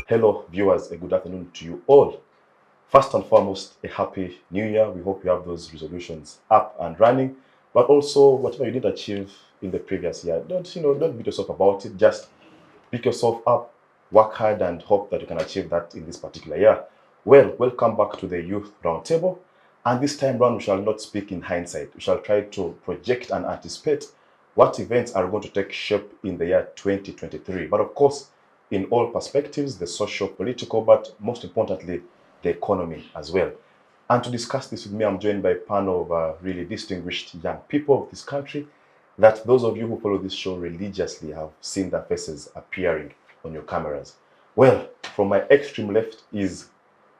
Hello, viewers, a good afternoon to you all. First and foremost, a happy new year. We hope you have those resolutions up and running, but also whatever you did achieve in the previous year, don't beat yourself about it. Just pick yourself up, work hard, and hope that you can achieve that in this particular year. Well, welcome back to the Youth Roundtable. And this time round, we shall not speak in hindsight. We shall try to project and anticipate what events are going to take shape in the year 2023. But of course, in all perspectives, the social, political, but most importantly, the economy as well. And to discuss this with me, I'm joined by a panel of really distinguished young people of this country that those of you who follow this show religiously have seen their faces appearing on your cameras. Well, from my extreme left is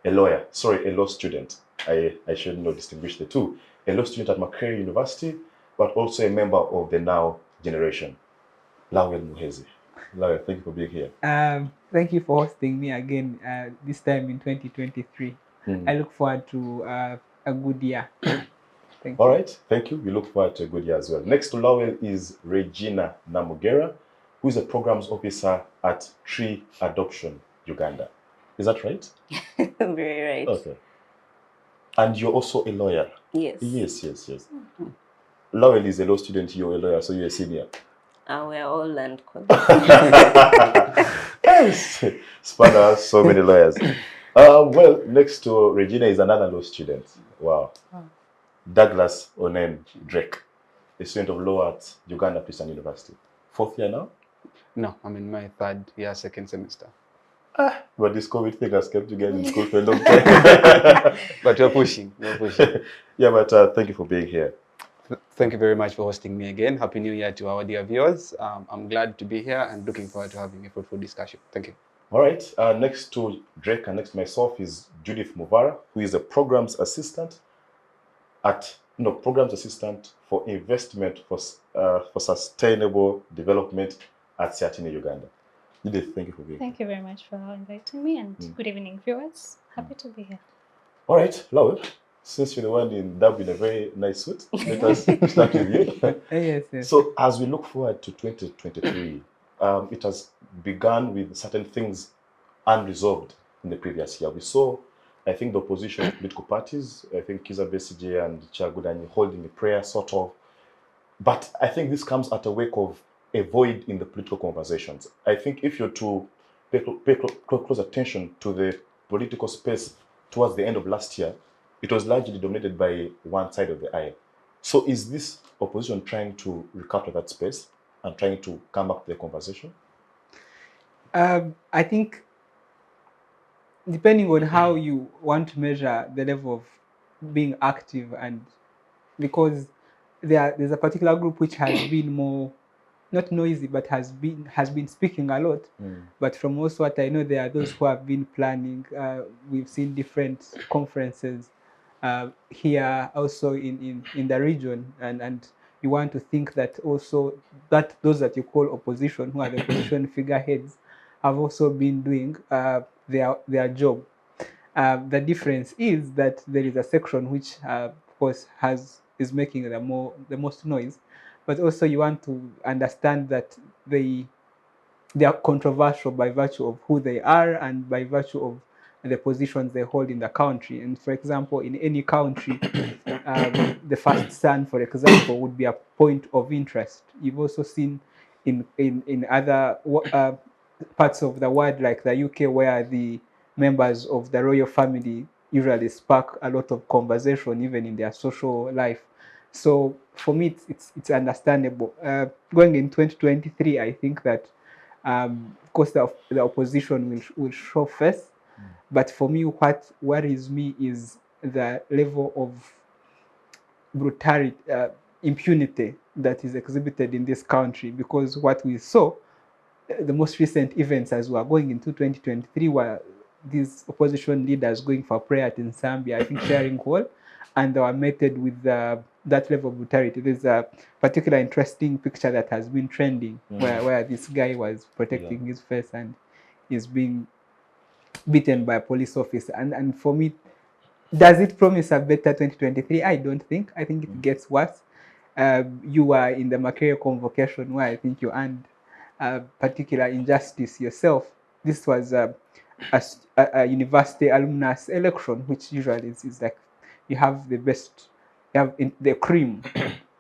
a law student. I should not distinguish the two. A law student at Makerere University, but also a member of the now generation, Lawel Muhwezi. Lawel, thank you for being here. Thank you for hosting me again, this time in 2023. I look forward to a good year. Thank All you. right, thank you. We look forward to a good year as well. Next to Lawel is Regina Namugerwa, who is a programs officer at Tree Adoption, Uganda. Is that right? Very right. Okay. And you're also a lawyer. Yes. Yes. Lawel is a law student, you're a lawyer, so you're a senior. We're all land Yes. Spanner has so many lawyers. Well, next to Regina is another law student. Wow. DouglasDrake, a student of law at Uganda Christian University. 4th year now? No, I'm in my 3rd year, 2nd semester. But this COVID thing has kept you guys in school for a long time. But we're pushing. Yeah, but thank you for being here. Thank you very much for hosting me again. Happy New Year to our dear viewers. I'm glad to be here and looking forward to having a fruitful discussion. Thank you. All right. Next to Drake and next to myself is Judith Muvara, who is a programs assistant for investment for sustainable development at SEATINI, Uganda. Judith, thank you for being here. Thank you very much for inviting me, and good evening, viewers. Happy to be here. All right, Lawel, since you're the one in Dub in a very nice suit, let us start with you. Yes. So as we look forward to 2023, it has begun with certain things unresolved in the previous year. We saw, I think, the opposition political parties, I think Kizza Besigye and Kyagulanyi holding a prayer, sort of. But I think this comes at a wake of a void in the political conversations. I think if you're to pay close attention to the political space towards the end of last year, it was largely dominated by one side of the aisle. So is this opposition trying to recapture that space and trying to come back to the conversation? I think depending on how you want to measure the level of being active, and because there's a particular group which has been more, not noisy, but has been speaking a lot. But from also what I know, there are those who have been planning. We've seen different conferences here, also in the region, and you want to think that also that those that you call opposition, who are the opposition figureheads, have also been doing their job. The difference is that there is a section which, of course, is making the most noise, but also you want to understand that they are controversial by virtue of who they are and by virtue of the positions they hold in the country. And for example, in any country, the first son, for example, would be a point of interest. You've also seen in other parts of the world, like the UK, where the members of the royal family usually spark a lot of conversation, even in their social life. So for me, it's understandable. Going in 2023, I think that, of course, the opposition will show face. But for me, what worries me is the level of brutality, impunity that is exhibited in this country. Because what we saw, the most recent events as we are going into 2023, were these opposition leaders going for prayer in Zambia, I think sharing hall, and they were meted with that level of brutality. There's a particular interesting picture that has been trending where this guy was protecting his face and is being beaten by a police officer. And for me, does it promise a better 2023? I don't think. I think it gets worse. You were in the Makerere convocation where I think you earned particular injustice yourself. This was a university alumnus election, which usually is like you have the best, you have the cream,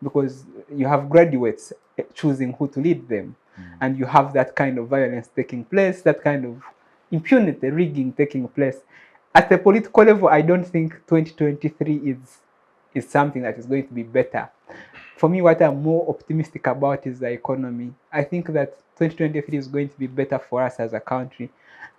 because you have graduates choosing who to lead them, and you have that kind of violence taking place, that kind of impunity, rigging taking place. At the political level, I don't think 2023 is something that is going to be better. For me, what I'm more optimistic about is the economy. I think that 2023 is going to be better for us as a country.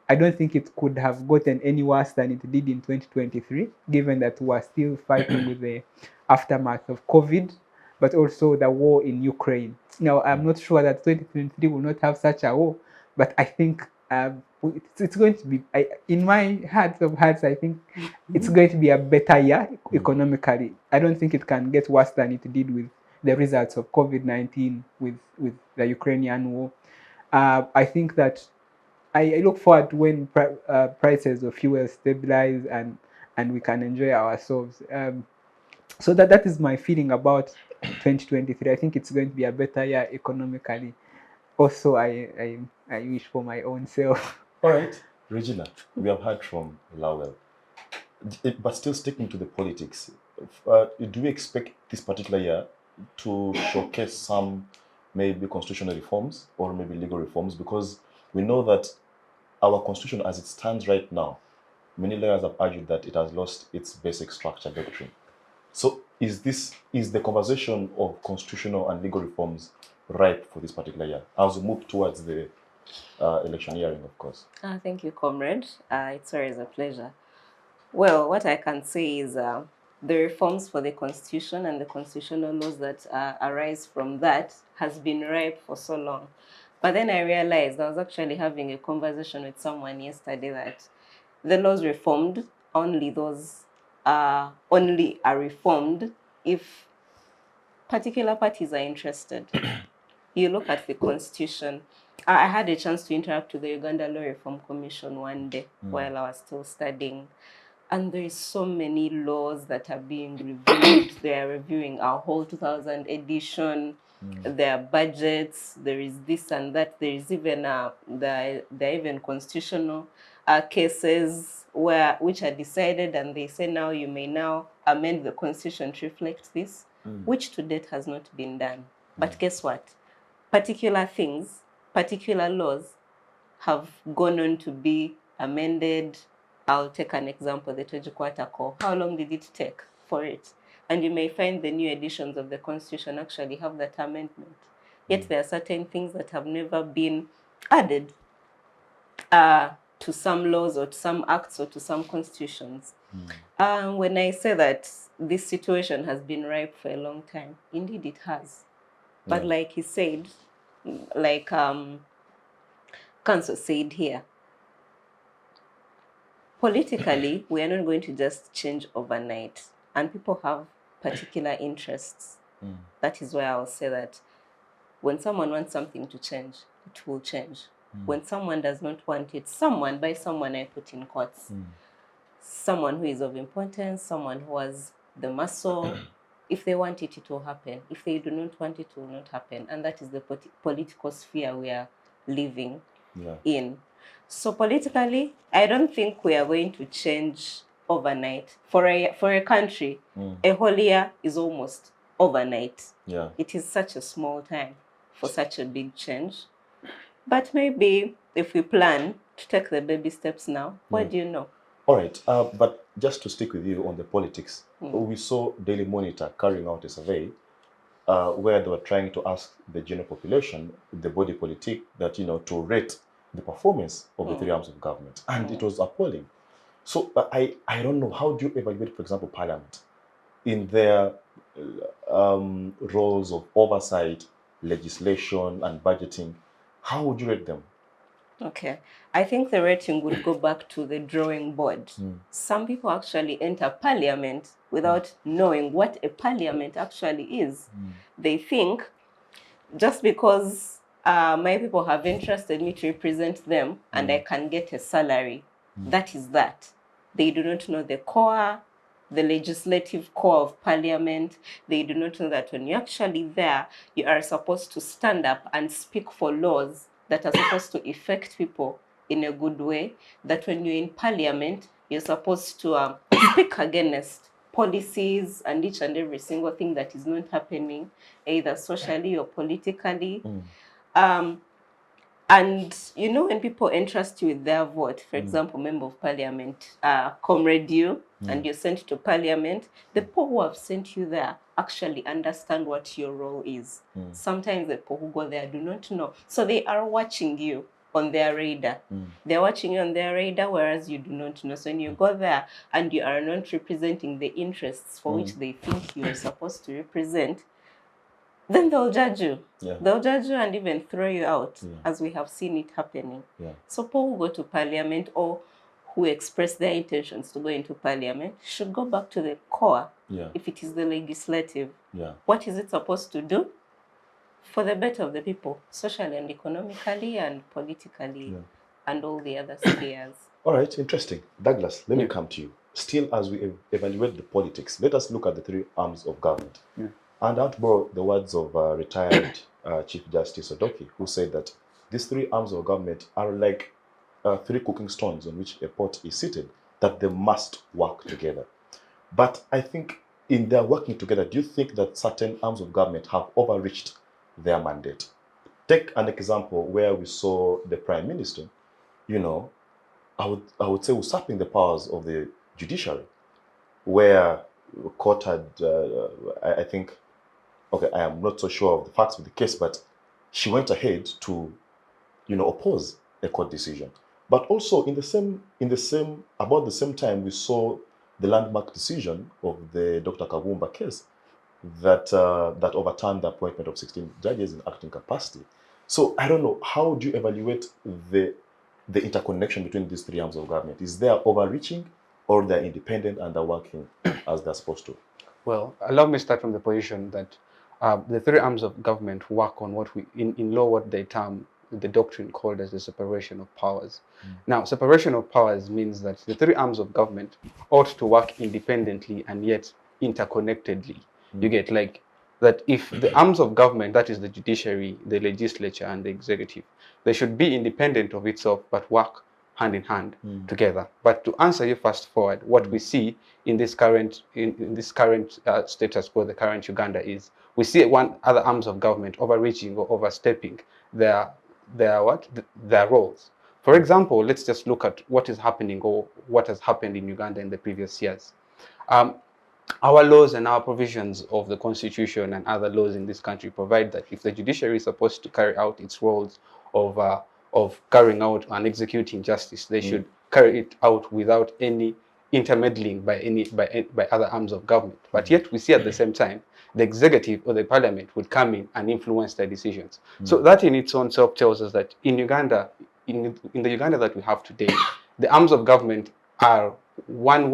I don't think it could have gotten any worse than it did in 2023, given that we are still fighting with the aftermath of COVID, but also the war in Ukraine. Now, I'm not sure that 2023 will not have such a war, but I think it's going to be, in my heart of hearts, I think it's going to be a better year economically. I don't think it can get worse than it did with the results of COVID-19 with the Ukrainian war. I think that I look forward to when prices of fuel stabilize and we can enjoy ourselves. So that is my feeling about 2023. I think it's going to be a better year economically. Also, I wish for my own self. All right, Regina, we have heard from Lawel. But still sticking to the politics, do we expect this particular year to showcase some maybe constitutional reforms or maybe legal reforms? Because we know that our constitution as it stands right now, many lawyers have argued that it has lost its basic structure doctrine. So is the conversation of constitutional and legal reforms ripe for this particular year as we move towards the electioneering, of course? Thank you, comrade. It's always a pleasure. Well, what I can say is the reforms for the constitution and the constitutional laws that arise from that has been ripe for so long. But then I realized I was actually having a conversation with someone yesterday that the laws reformed, only those only are reformed if particular parties are interested. You look at the constitution. I had a chance to interact with the Uganda Law Reform Commission one day while I was still studying. And there is so many laws that are being reviewed. They are reviewing our whole 2000 edition, their budgets. There is this and that. There is even there are even constitutional cases which are decided, and they say now you may now amend the constitution to reflect this, which to date has not been done. But guess what? Particular things, particular laws have gone on to be amended. I'll take an example, the Tojikwata Call. How long did it take for it? And you may find the new editions of the Constitution actually have that amendment. Yet there are certain things that have never been added to some laws or to some acts or to some constitutions. When I say that this situation has been ripe for a long time, indeed it has. But like he said, like Council said here, politically, we are not going to just change overnight. And people have particular interests. That is why I'll say that when someone wants something to change, it will change. When someone does not want it, someone, by someone I put in quotes, someone who is of importance, someone who has the muscle, if they want it, it will happen. If they do not want it, it will not happen. And that is the political sphere we are living in. So politically, I don't think we are going to change overnight. For a country, a whole year is almost overnight. It is such a small time for such a big change. But maybe if we plan to take the baby steps now, what do you know? All right, but just to stick with you on the politics, we saw Daily Monitor carrying out a survey where they were trying to ask the general population, the body politic, that, to rate the performance of the three arms of government. And it was appalling. So I don't know, how do you evaluate, for example, Parliament in their roles of oversight, legislation, and budgeting? How would you rate them? Okay. I think the rating would go back to the drawing board. Some people actually enter parliament without knowing what a parliament actually is. They think just because my people have entrusted me to represent them and I can get a salary, that is that. They do not know the core, the legislative core of parliament. They do not know that when you're actually there, you are supposed to stand up and speak for laws that are supposed to affect people in a good way, that when you're in parliament, you're supposed to speak against policies and each and every single thing that is not happening, either socially or politically. And you know, when people entrust you with their vote, for example, member of parliament, comrade you, and you're sent to parliament, the people who have sent you there actually understand what your role is. Sometimes the people who go there do not know. So they are watching you on their radar. They're watching you on their radar, whereas you do not know. So when you go there and you are not representing the interests for which they think you are supposed to represent, then they'll judge you. Yeah. They'll judge you and even throw you out, as we have seen it happening. Yeah. So people who go to parliament or who express their intentions to go into parliament should go back to the core. Yeah. If it is the legislative, Yeah. what is it supposed to do for the better of the people, socially and economically and politically, and all the other spheres? All right, interesting. Douglas, let me come to you. Still, as we evaluate the politics, let us look at the three arms of government. And I want to borrow the words of retired Chief Justice Odoki, who said that these three arms of government are like three cooking stones on which a pot is seated, that they must work together. But I think in their working together, do you think that certain arms of government have overreached their mandate? Take an example where we saw the Prime Minister, you know, I would say usurping the powers of the judiciary, where the court had, I think, okay, I am not so sure of the facts of the case, but she went ahead to, you know, oppose a court decision. But also about the same time, we saw the landmark decision of the Dr. Kagumba case that that overturned the appointment of 16 judges in acting capacity. So I don't know, how do you evaluate the interconnection between these three arms of government? Is there overreaching, or they're independent and they're working as they're supposed to? Well, allow me to start from the position that the three arms of government work on what we, in law, what they term the doctrine called as the separation of powers. Now, separation of powers means that the three arms of government ought to work independently and yet interconnectedly. You get, like, that if the arms of government, that is the judiciary, the legislature, and the executive, they should be independent of itself but work hand in hand together. But to answer you fast forward, what we see in this current status quo, the current Uganda, is we see one other arms of government overreaching or overstepping their roles. For example, let's just look at what is happening or what has happened in Uganda in the previous years. Our laws and our provisions of the Constitution and other laws in this country provide that if the judiciary is supposed to carry out its roles of carrying out and executing justice, they should carry it out without any intermeddling by other arms of government. But yet we see at the same time the executive or the parliament would come in and influence their decisions. So that in its own self tells us that in Uganda, in the Uganda that we have today, the arms of government are one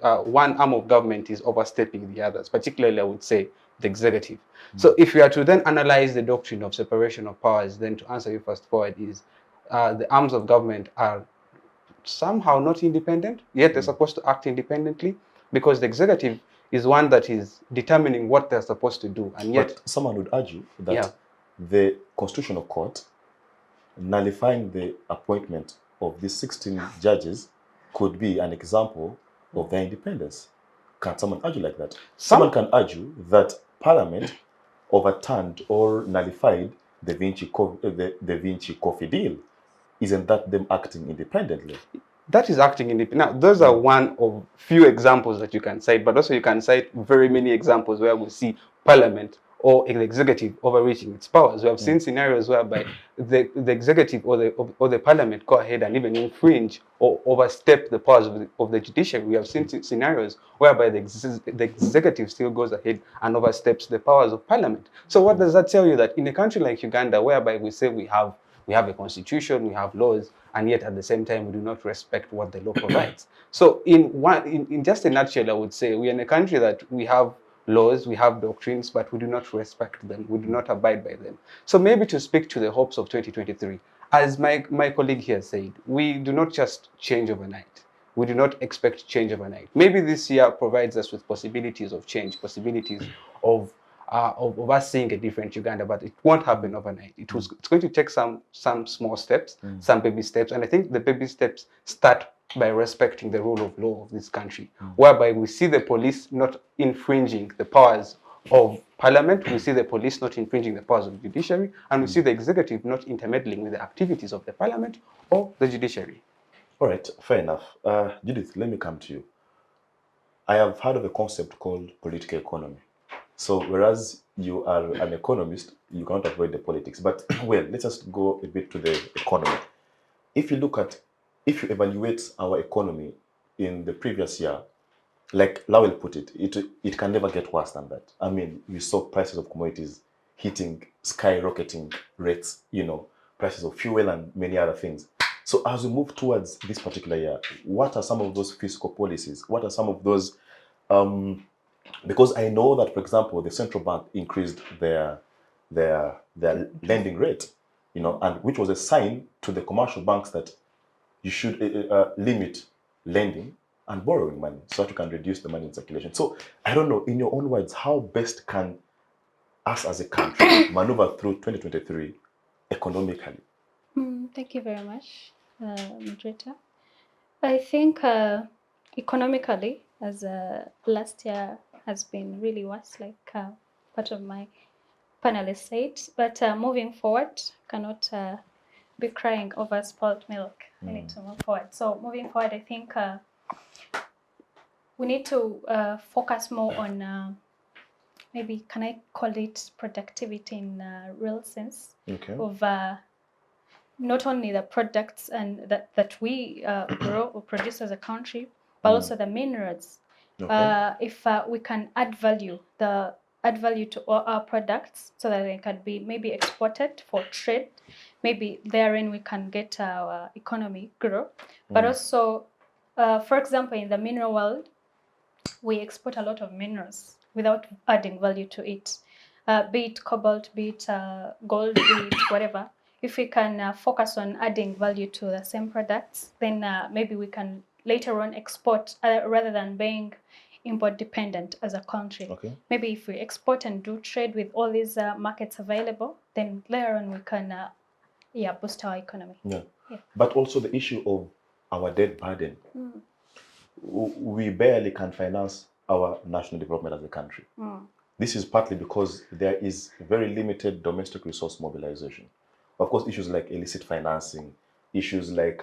arm of government is overstepping the others, particularly I would say the executive. So if we are to then analyze the doctrine of separation of powers, then to answer you fast forward is the arms of government are somehow not independent, yet they're supposed to act independently, because the executive is one that is determining what they're supposed to do. And yet someone would argue that the Constitutional Court nullifying the appointment of these 16 judges could be an example of their independence. Can someone argue like that? Someone can argue that Parliament overturned or nullified the Vinci Coffee deal. Isn't that them acting independently? That is acting independently. Now, those are one of few examples that you can cite, but also you can cite very many examples where we see Parliament or the executive overreaching its powers. We have seen scenarios whereby the executive or the Parliament go ahead and even infringe or overstep the powers of the judiciary. We have seen scenarios whereby the executive still goes ahead and oversteps the powers of Parliament. So what does that tell you? That in a country like Uganda, whereby we say we have a constitution, we have laws, and yet at the same time we do not respect what the law provides. So in just a nutshell, I would say we are in a country that we have laws, we have doctrines, but we do not respect them, we do not abide by them. So maybe to speak to the hopes of 2023, as my colleague here said, we do not just change overnight. We do not expect change overnight. Maybe this year provides us with possibilities of change, possibilities of of us seeing a different Uganda, but it won't happen overnight. It's going to take some small steps, some baby steps, and I think the baby steps start by respecting the rule of law of this country, whereby we see the police not infringing the powers of parliament, we see the police not infringing the powers of the judiciary, and we see the executive not intermeddling with the activities of the parliament or the judiciary. All right, fair enough. Judith, let me come to you. I have heard of a concept called political economy. So whereas you are an economist, you cannot avoid the politics. But well, let's just go a bit to the economy. If you evaluate our economy in the previous year, like Lawel put it, it can never get worse than that. I mean, we saw prices of commodities hitting skyrocketing rates, prices of fuel and many other things. So as we move towards this particular year, what are some of those fiscal policies? What are some of those, because I know that, for example, the central bank increased their lending rate, and which was a sign to the commercial banks that you should limit lending and borrowing money so that you can reduce the money in circulation. So I don't know, in your own words, how best can us as a country maneuver through 2023 economically? Thank you very much, moderator. I think economically, as last year has been really worse, like part of my panelists said, but moving forward, cannot be crying over spoiled milk. We need to move forward. So moving forward, I think we need to focus more on maybe, can I call it productivity in real sense, of not only the products and that we grow or produce as a country, but also the minerals. If we can add value to all our products so that they can be maybe exported for trade, maybe therein we can get our economy grow. But also, for example, in the mineral world, we export a lot of minerals without adding value to it, be it cobalt, be it gold, be it whatever. If we can focus on adding value to the same products, then maybe we can later on export rather than being import dependent as a country. Maybe if we export and do trade with all these markets available, then later on we can boost our economy. But also the issue of our debt burden. We barely can finance our national development as a country. This is partly because there is very limited domestic resource mobilization. Of course, issues like illicit financing, issues like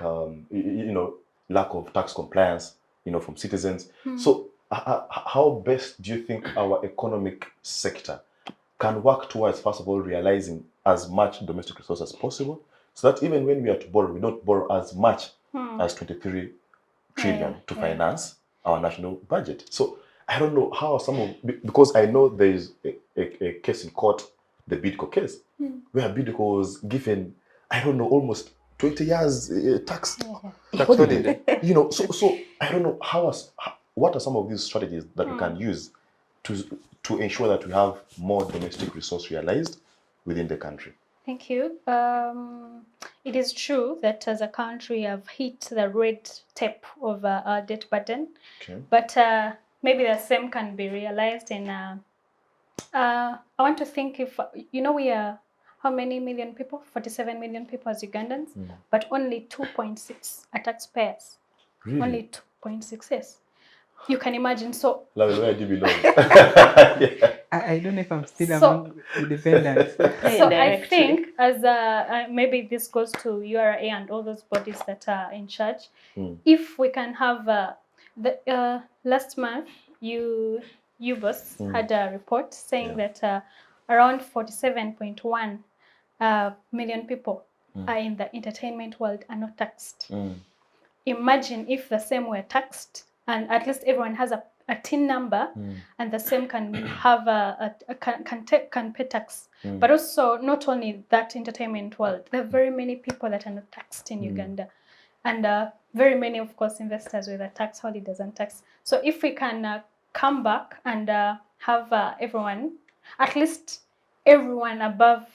lack of tax compliance, from citizens. So how best do you think our economic sector can work towards, first of all, realizing as much domestic resource as possible, so that even when we are to borrow, we don't borrow as much as 23 trillion to finance our national budget? So I don't know how because I know there is a case in court, the Bidco case, where Bidco was given, I don't know, almost 20 years tax holiday. So I don't know what are some of these strategies that we can use to ensure that we have more domestic resource realized within the country. Thank you. It is true that as a country we have hit the red tape of our debt burden, but maybe the same can be realized in I want to think if, we are, how many million people? 47 million people as Ugandans, but only 2.6 are taxpayers. Really? Only 2.6, yes. You can imagine. So, Lawel, where do you belong? I don't know if I'm still among the dependents. So I think as maybe this goes to URA and all those bodies that are in charge. If we can have the last month, UBOS had a report saying that around 47.1 million people are in the entertainment world are not taxed. Imagine if the same were taxed, and at least everyone has a TIN number, and the same can have can pay tax. But also, not only that entertainment world, there are very many people that are not taxed in Uganda, and very many, of course, investors with a tax holidays and tax. So if we can come back and have everyone, at least everyone above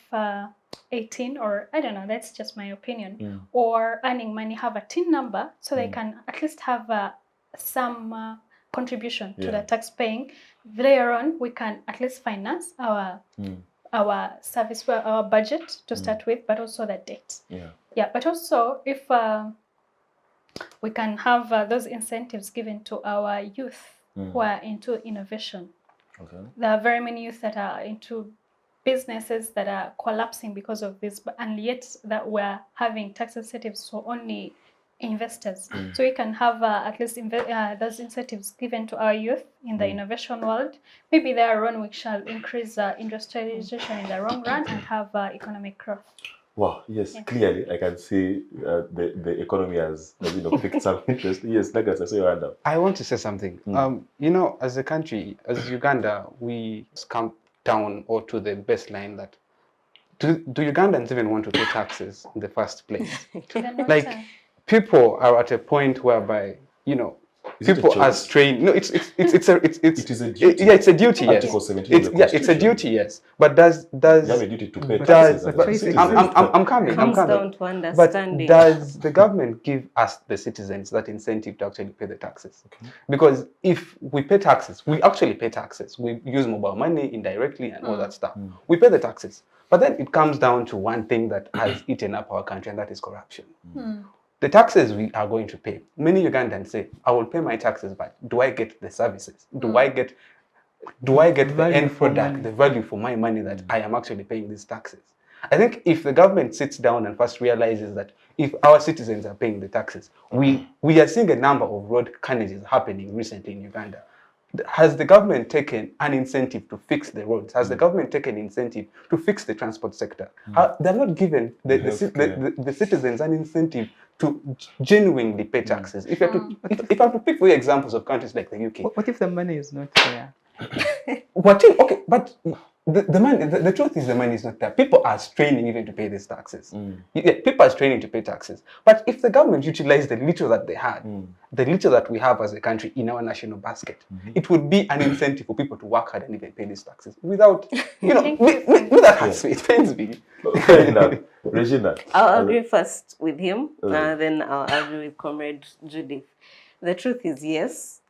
18, or I don't know, that's just my opinion, or earning money, have a TIN number, so they can at least have some contribution to the tax paying, later on we can at least finance our service, our budget to start with, but also the debt. Yeah, but also if we can have those incentives given to our youth who are into innovation. There are very many youth that are into businesses that are collapsing because of this, and yet that we're having tax incentives for only investors. So we can have at least those incentives given to our youth in the innovation world. Maybe there on we shall increase industrialization in the long run and have economic growth. Wow, yes, clearly I can see the economy has picked some interest. Yes, like I say, your hand up. I want to say something. As a country, as Uganda, we come down or to the baseline that do Ugandans even want to pay taxes in the first place? Like, people are at a point whereby, people are strained. No, it is a duty. Yeah, it's a duty. Yes. Article 17 it's a duty. Yes. But does you have a duty to pay taxes? I'm coming. Comes down to understanding. But does the government give us, the citizens, that incentive to actually pay the taxes? Because if we pay taxes, we actually pay taxes. We use mobile money indirectly and all that stuff. We pay the taxes. But then it comes down to one thing that has eaten up our country, and that is corruption. The taxes we are going to pay. Many Ugandans say, I will pay my taxes, but do I get the services? Do I get the end product, the value for my money that I am actually paying these taxes? I think if the government sits down and first realizes that if our citizens are paying the taxes, we are seeing a number of road carnages happening recently in Uganda. Has the government taken an incentive to fix the roads? Has the government taken incentive to fix the transport sector? They're not given the citizens an incentive to genuinely pay taxes. If I have to pick for you examples of countries like the UK. What if the money is not there? But the money, the truth is the money is not there. People are straining even to pay these taxes. People are straining to pay taxes. But if the government utilized the little that they had, the little that we have as a country in our national basket, it would be an incentive for people to work hard and even pay these taxes without, that hurts me. It pains me. Regina. I'll agree first with him, then I'll agree with Comrade Judith. The truth is, yes.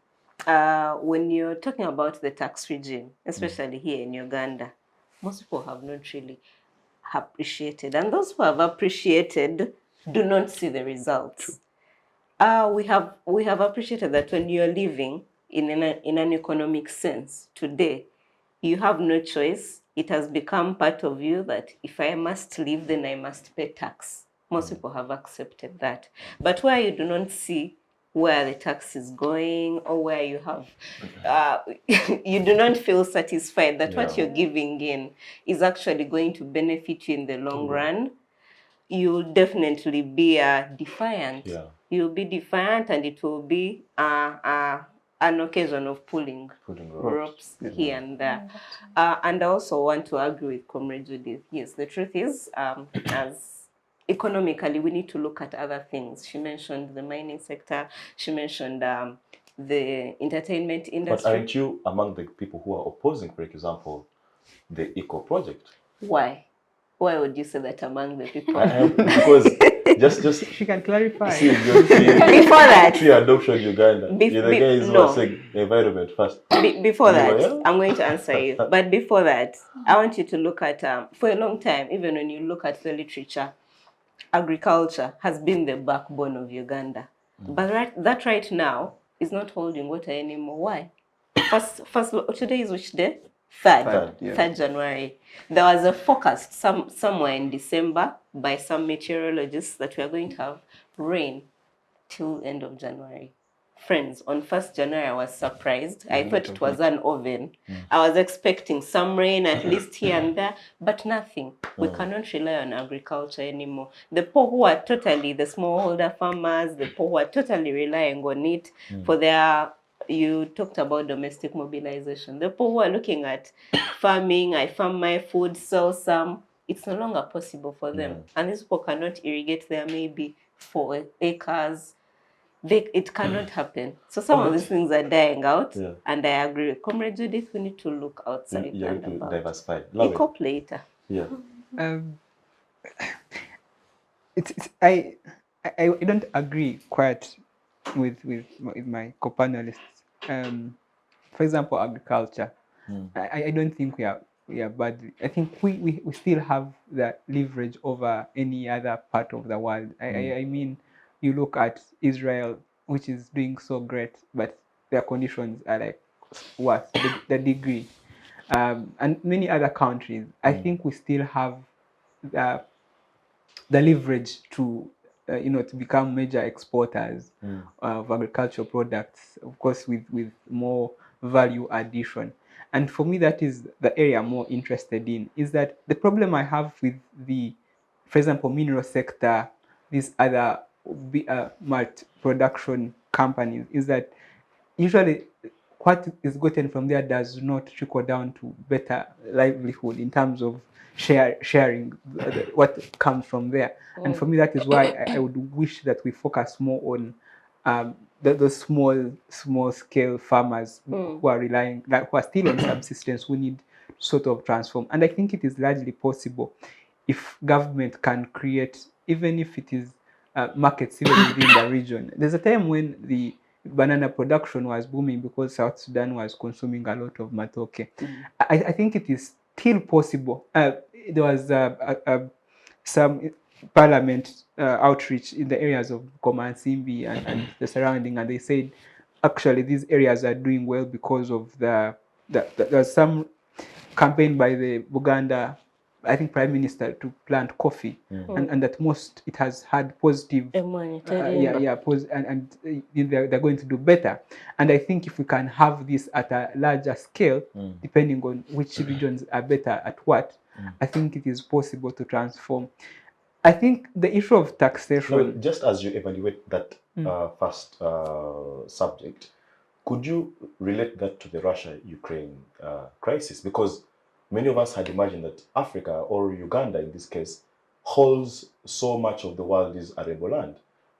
When you're talking about the tax regime, especially here in Uganda, most people have not really appreciated. And those who have appreciated do not see the results. We have appreciated that when you're living in an economic sense today, you have no choice. It has become part of you that if I must live, then I must pay tax. Most people have accepted that. But where you do not see where the tax is going, or where you have, you do not feel satisfied that what you're giving in is actually going to benefit you in the long run, you'll definitely be defiant. You'll be defiant, and it will be an occasion of pulling ropes here and there. And I also want to agree with Comrade Judith. Yes, the truth is, as economically, we need to look at other things. She mentioned the mining sector. She mentioned the entertainment industry. But aren't you among the people who are opposing, for example, the Eco project? Why? Why would you say that among the people? Because just she can clarify. Before that, free adoption Uganda. The guys who are saying environment first. Before that, I'm going to answer you. But before that, I want you to look at for a long time, even when you look at the literature, agriculture has been the backbone of Uganda. But that right now is not holding water anymore. Why? First, today is which day? 3rd January. There was a forecast somewhere in December by some meteorologists that we are going to have rain till end of January. Friends, on 1st January, I was surprised. I thought it was an oven. I was expecting some rain at least here and there, but nothing. We cannot rely on agriculture anymore. The poor who are totally, the smallholder farmers, the poor who are totally relying on it for their, you talked about domestic mobilization. The poor who are looking at farming, I farm my food, sell some. It's no longer possible for them. And these people cannot irrigate their maybe 4 acres. It cannot happen. So some of these things are dying out, and I agree with Comrade Judith. We need to look outside. You need to diversify. Eco later. Yeah. I don't agree quite with my co-panelists. for example, agriculture. I don't think we are bad. I think we still have the leverage over any other part of the world. I mean, you look at Israel, which is doing so great, but their conditions are like worse, the degree. And many other countries. I think we still have the leverage to to become major exporters of agricultural products, of course with more value addition. And for me, that is the area I'm more interested in. Is that the problem I have with the, for example, mineral sector, these other malt production companies, is that usually what is gotten from there does not trickle down to better livelihood in terms of sharing what comes from there. And for me, that is why I would wish that we focus more on the small scale farmers who are relying, like, who are still on subsistence, who need sort of transform. And I think it is largely possible if government can create, even if it is markets even within the region. There's a time when the banana production was booming because South Sudan was consuming a lot of matoke. I think it is still possible. There was some parliament outreach in the areas of Komansimbi and the surrounding, and they said actually these areas are doing well because of there's some campaign by the Uganda, I think, Prime Minister to plant coffee, and at most it has had positive, and they're going to do better. And I think if we can have this at a larger scale, depending on which regions are better at what, I think it is possible to transform. I think the issue of taxation. No, just as you evaluate that first subject, could you relate that to the Russia-Ukraine crisis? Because many of us had imagined that Africa, or Uganda in this case, holds so much of the world's arable land.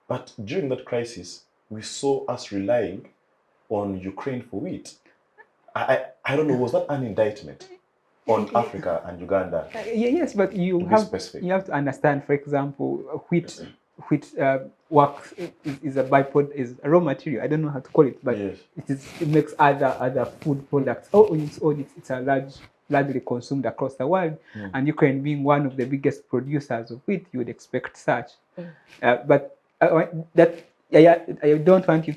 But during that crisis, we saw us relying on Ukraine for wheat. I don't know, was that an indictment on Africa and Uganda? Yes, but you have to understand, for example, wheat works is a byproduct, is a raw material. I don't know how to call it, but yes, it makes other food products. It's a largely consumed across the world, and Ukraine being one of the biggest producers of wheat, you would expect such. But I don't want you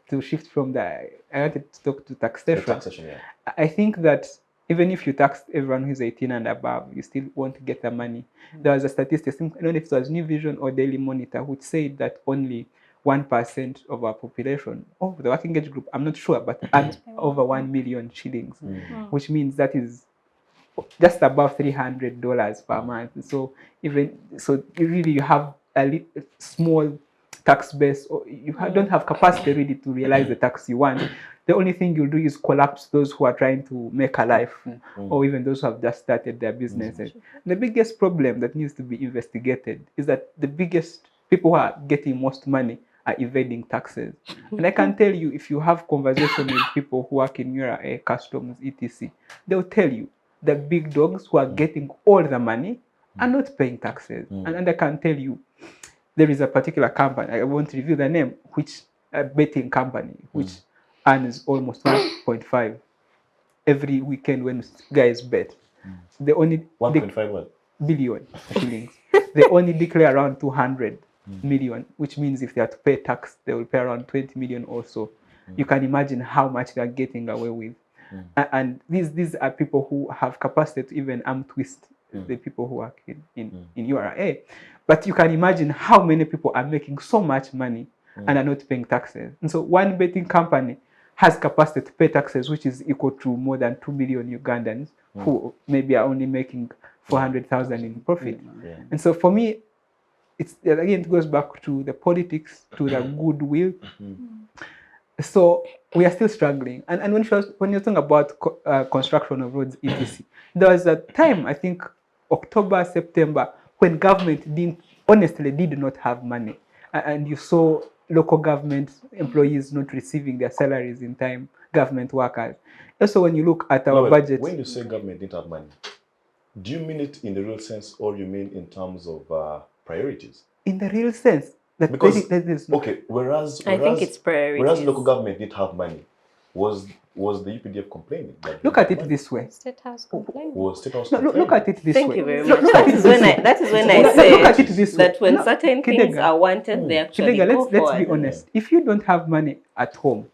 to shift from that. I wanted to talk to taxation. I think that even if you tax everyone who's 18 and above, you still won't get the money. There was a statistic, I don't know if it was New Vision or Daily Monitor, which said that only 1% of our population, of the working age group, I'm not sure, but earns over 1 million shillings, which means that is just above $300 per month. So you have a small tax base, or you don't have capacity really to realize the tax you want. The only thing you'll do is collapse those who are trying to make a life, or even those who have just started their businesses. The biggest problem that needs to be investigated is that the biggest people who are getting most money are evading taxes. And I can tell you, if you have conversation with people who work in URA, customs, etc., they'll tell you the big dogs who are getting all the money are not paying taxes. And I can tell you, there is a particular company, I won't reveal the name, which a betting company, which earns almost 1.5 every weekend when guys bet. They only 1.5 billion shillings. They only declare around 200 million, which means if they are to pay tax, they will pay around 20 million or so. You can imagine how much they are getting away with. And these are people who have capacity to even arm twist the people who work in URA. But you can imagine how many people are making so much money and are not paying taxes. And so one betting company has capacity to pay taxes, which is equal to more than 2 million Ugandans who maybe are only making 400,000 in profit. And so for me, it goes back to the politics, to the goodwill. So we are still struggling. And when you're talking about construction of roads, etc., there was a time, I think October, September, when government did not have money. And you saw local government employees not receiving their salaries in time, government workers. Also, when you look at our budget. When you say government didn't have money, do you mean it in the real sense, or you mean in terms of priorities? In the real sense. Because, whereas I think it's priorities. Whereas local government didn't have money, Was the UPDF complaining? That Look at it this way. State House complaint. Was State House No, complaining? look at it this Thank way. you very Look much. at That it is this when way. that is when I Look at it say this way. that when No, certain things Kidega. are wanted, they actually Kidega, go let's be forward. honest. If you don't have money at home,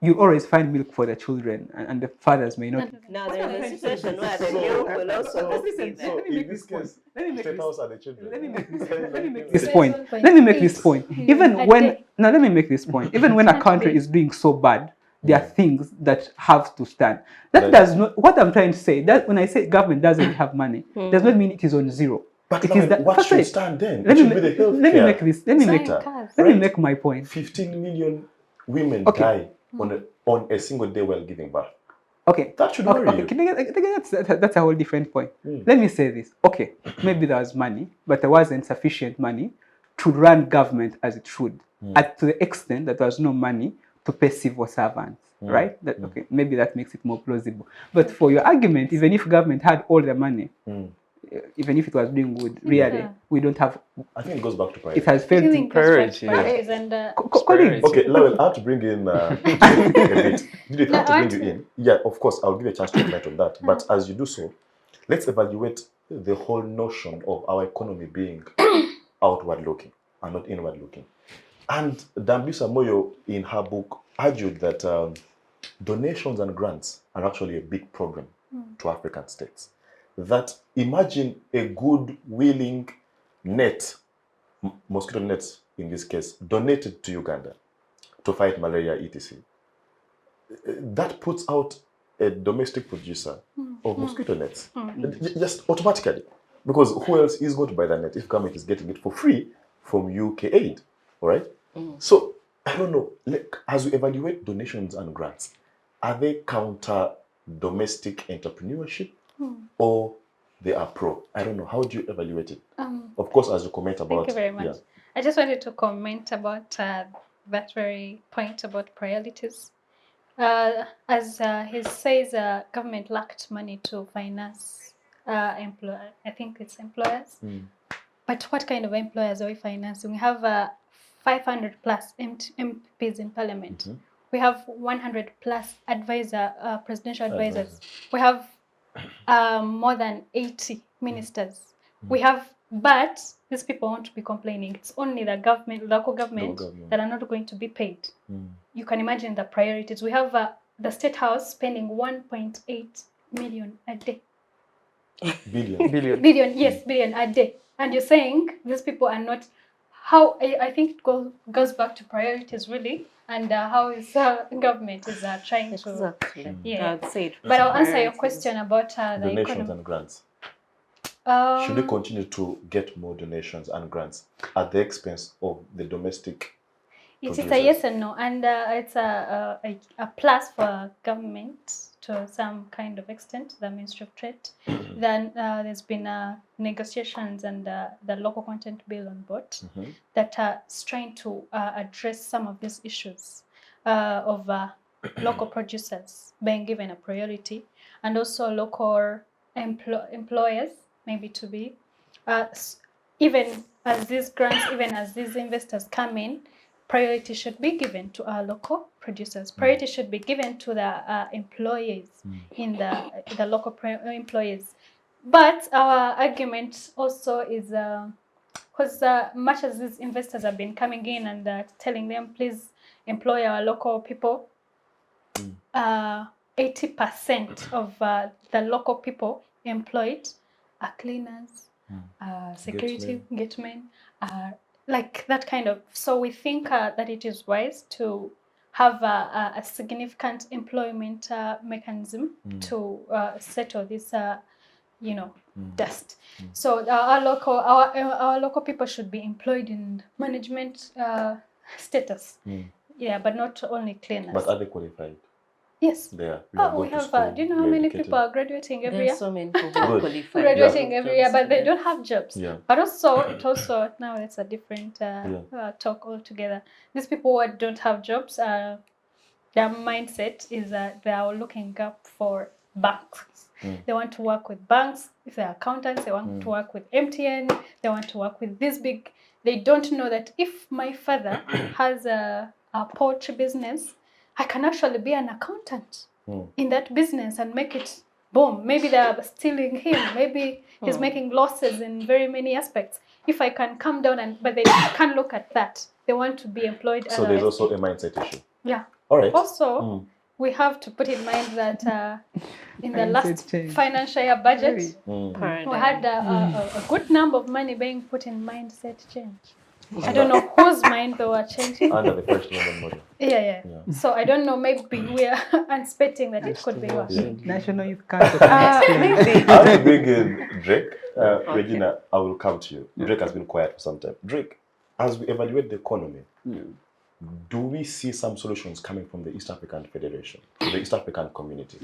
you always find milk for the children, and the fathers may not. Now there is a situation where the milk will also not be Listen, there. So let me make in this this point. case, Let me make State this. House are the children. Let me make this. Let me make Yes. this point. Let me make this point. Even A when day. now, let me make this point. Even when a country is doing so bad, there are things that have to stand. That does not. What I'm trying to say, that when I say government doesn't have money, does not mean it is on zero. But It is that. what First should wait, stand then? let It me should be make, the healthcare. let me make this. Let me make. Buying cars. Let me Right. make my point. 15 million women Okay. die on a single day while giving birth. Okay. That should Okay, worry you. that's a whole different point. Let me say this. Okay, maybe there was money, but there wasn't sufficient money to run government as it should. To the extent that there was no money to pay civil servants, right? Okay, maybe that makes it more plausible. But for your argument, even if government had all the money, even if it was doing good, really, we don't have. I think it goes back to It priority. has failed to. Priority, Priorities and Colleagues, Okay, Lawel, I have to bring in Judith a bit. Judith, I have to bring you in. Yeah, of course, I'll give you a chance to comment on that. But as you do so, let's evaluate the whole notion of our economy being outward looking and not inward looking. And Dambisa Moyo, in her book, argued that donations and grants are actually a big problem to African states. That imagine a good, willing net, mosquito nets in this case, donated to Uganda to fight malaria, etc. That puts out a domestic producer of mosquito nets, just automatically. Because who else is going to buy that net if government is getting it for free from UK aid, all right? So, I don't know, as we evaluate donations and grants, are they counter domestic entrepreneurship or they are pro? I don't know. How do you evaluate it? Of course, as you comment about... Thank you very much. Yeah. I just wanted to comment about that very point about priorities. As he says, government lacked money to finance I think it's employers. But what kind of employers are we financing? We have 500 plus MPs in parliament. We have 100 plus presidential advisors. We have more than 80 ministers. We have, but these people won't be complaining. It's only the government, local government, that are not going to be paid. You can imagine the priorities. We have the State House spending 1.8 million a day. Billion, yes, billion a day. And you're saying these people are not, how, I think it goes back to priorities really, and how is government is trying to... Exactly. Yeah. I'd say it. But I'll answer your question about the donations economy. and grants. Should we continue to get more donations and grants at the expense of the domestic It's producers? a yes and no, and it's a plus for government to some kind of extent, the Ministry of Trade. Then there's been negotiations and the local content bill on board that is trying to address some of these issues of local producers being given a priority, and also local employers maybe to be, even as these grants, even as these investors come in, priority should be given to our local producers. Priority should be given to the employees in the local employees. But our argument also is, because much as these investors have been coming in and telling them, please employ our local people, 80% of the local people employed are cleaners, security, gatemen, like that kind of. So we think that it is wise to have a significant employment mechanism to settle this, dust. So our local people should be employed in management status. Yeah, but not only cleaners. But are they qualified? Yes. They are. We have. Do you know how many people are graduating every year? There's so many people who are qualified. Graduating every year, but they don't have jobs. Yeah. But also now it's a different talk altogether. These people who don't have jobs, their mindset is that they are looking up for banks. They want to work with banks. If they're accountants, they want to work with MTN. They want to work with this big. They don't know that if my father has a poultry business, I can actually be an accountant in that business and make it boom. Maybe they are stealing him. Maybe he's making losses in very many aspects. If I can come down but they can't look at that. They want to be employed. So there's also a mindset issue. Yeah. All right. Also, we have to put in mind that in the last change. financial year budget, Paradigm. we had a good number of money being put in mindset change. I don't know whose mind they were changing. Under the first woman model. Yeah. So I don't know, maybe we are expecting that it could be worse. National Youth Council. Maybe. I want to bring in Drake. Regina, I will come to you. Drake has been quiet for some time. Drake, as we evaluate the economy, do we see some solutions coming from the East African Federation, the East African community?